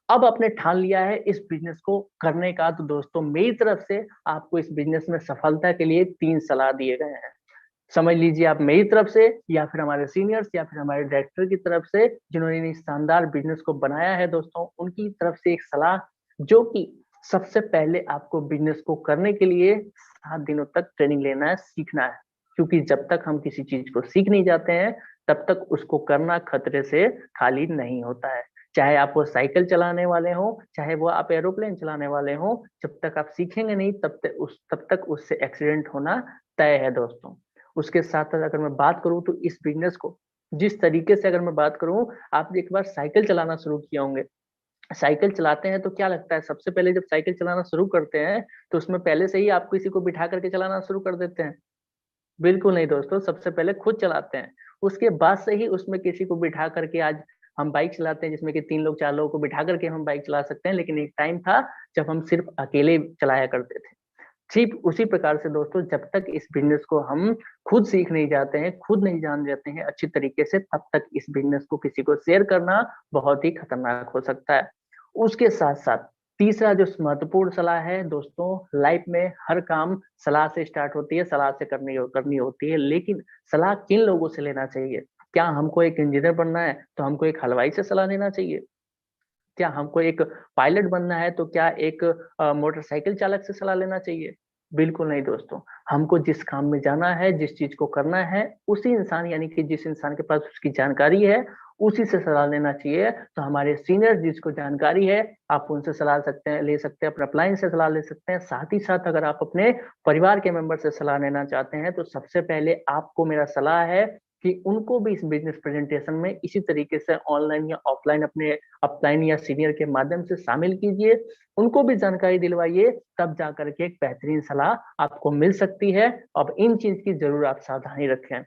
अब आपने ठान लिया है इस बिजनेस को करने का, तो दोस्तों मेरी तरफ से आपको इस बिजनेस में सफलता के लिए 3 सलाह दिए गए हैं। समझ लीजिए, आप मेरी तरफ से या फिर हमारे सीनियर्स या फिर हमारे डायरेक्टर की तरफ से जिन्होंने इस शानदार बिजनेस को बनाया है दोस्तों, उनकी तरफ से एक सलाह, जो कि सबसे पहले आपको बिजनेस को करने के लिए 7 दिनों तक ट्रेनिंग लेना है, सीखना है। क्योंकि जब तक हम किसी चीज को सीख नहीं जाते हैं, तब तक उसको करना खतरे से खाली नहीं होता है। चाहे आप वो साइकिल चलाने वाले हो, चाहे वो आप एरोप्लेन चलाने वाले हो, जब तक आप सीखेंगे नहीं तब तक उससे एक्सीडेंट होना तय है दोस्तों। उसके साथ-साथ अगर मैं बात करूँ तो इस बिज़नेस को जिस तरीके से अगर मैं बात करूँ, आपने एक बार साइकिल चलाना शुरू किए होंगे। साइकिल चलाते हैं तो क्या लगता है, सबसे पहले जब साइकिल चलाना शुरू करते हैं, तो उसमें पहले से ही आप किसी को बिठा करके चलाना शुरू कर देते हैं? बिल्कुल नहीं दोस्तों, सबसे पहले खुद चलाते हैं। उसके बाद से ही उसमें किसी को बिठा करके आज हम बाइक चलाते हैं, जिसमें कि 3 लोग 4 लोगों को बिठा करके हम बाइक चला सकते हैं, लेकिन एक टाइम था जब हम सिर्फ़ अकेले चलाया करते थे। ठीक उसी प्रकार से दोस्तों, जब तक इस बिज़नेस को हम खुद सीख नहीं जाते हैं, खुद नहीं जान जाते हैं अच्छी तरीके से, तब तक इस बिज़नेस को किसी को शेयर करना बहुत ही खतरनाक हो सकता है। उसके साथ-साथ तीसरा जो महत्वपूर्ण सलाह है दोस्तों, लाइफ में हर काम सलाह से स्टार्ट होती है, सलाह से करनी होती है, लेकिन सलाह किन लोगों से लेना चाहिए? क्या हमको एक इंजीनियर बनना है, तो हमको एक हलवाई से सलाह लेना चाहिए? क्या हमको एक पायलट बनना है तो क्या एक मोटरसाइकिल चालक से सलाह लेना चाहिए? बिल्कुल नहीं दोस्तों। हमको जिस काम में जाना है, जिस चीज़ को करना है, उसी इंसान यानी कि जिस इंसान के पास उसकी जानकारी है, उसी से सलाह लेना चाहिए। तो हमारे सीनियर जिसको जानकारी है, आप उनसे सलाह ले सकते हैं, अपने अपलाइन से सलाह ले सकते हैं। साथ ही साथ अगर आप अपने परिवार के मेंबर से सलाह लेना चाहते हैं, तो सबसे पहले आपको मेरा सलाह है कि उनको भी इस बिज़नेस प्रेज़ेंटेशन में इसी तरीके से ऑनलाइन या ऑफ़लाइन अपने अपलाइन या सीनियर के माध्यम से शामिल कीजिए, उनको भी जानकारी दिलवाइए, तब जाकर के एक बेहतरीन सलाह आपको मिल सकती है। अब इन चीज़ की ज़रूर आप सावधानी रखें।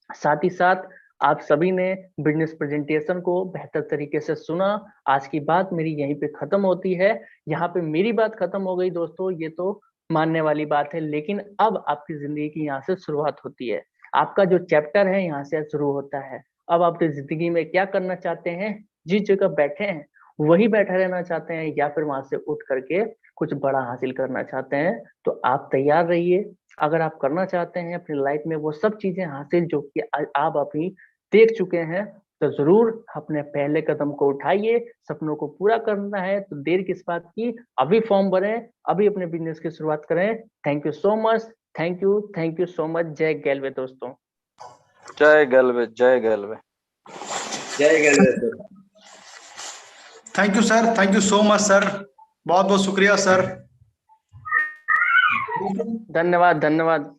साथ ही साथ आप सभी ने बिज़नेस प्रेज़ेंटेशन को बेहतर तरीके से सुना। आज की बात मेरी यहीं पे ख़त्म होती है। यहाँ पे मेरी बात ख़त्म हो गई दोस्तों, ये तो मानने वाली बात है, लेकिन अब आपकी ज़िंदगी की यहाँ से शुरुआत होती है। आपका जो चैप्टर है यहाँ से शुरू होता है। अब आप अपनी ज़िंदगी में क्या करना चाहते हैं? जिस जगह बैठे हैं, वहीं बैठे रहना चाहते हैं या फिर वहाँ से उठ कर के कुछ बड़ा हासिल करना चाहते हैं? तो आप तैयार रहिए। अगर आप करना चाहते हैं अपनी लाइफ में वो सब चीज़ें हासिल जो कि आप अभी देख चुके हैं, तो ज़रूर अपने पहले कदम को उठाइए। सपनों को पूरा करना है तो देर किस बात की, अभी फॉर्म भरें, अभी अपने बिज़नेस की शुरुआत करें। Thank you so much. Thank you so much. जय गैलवे दोस्तों। जय गलवे, जय गलवे। जय Ganesh. Thank you sir, thank you so much sir, बहुत बहुत शुक्रिया सर। धन्यवाद, धन्यवाद।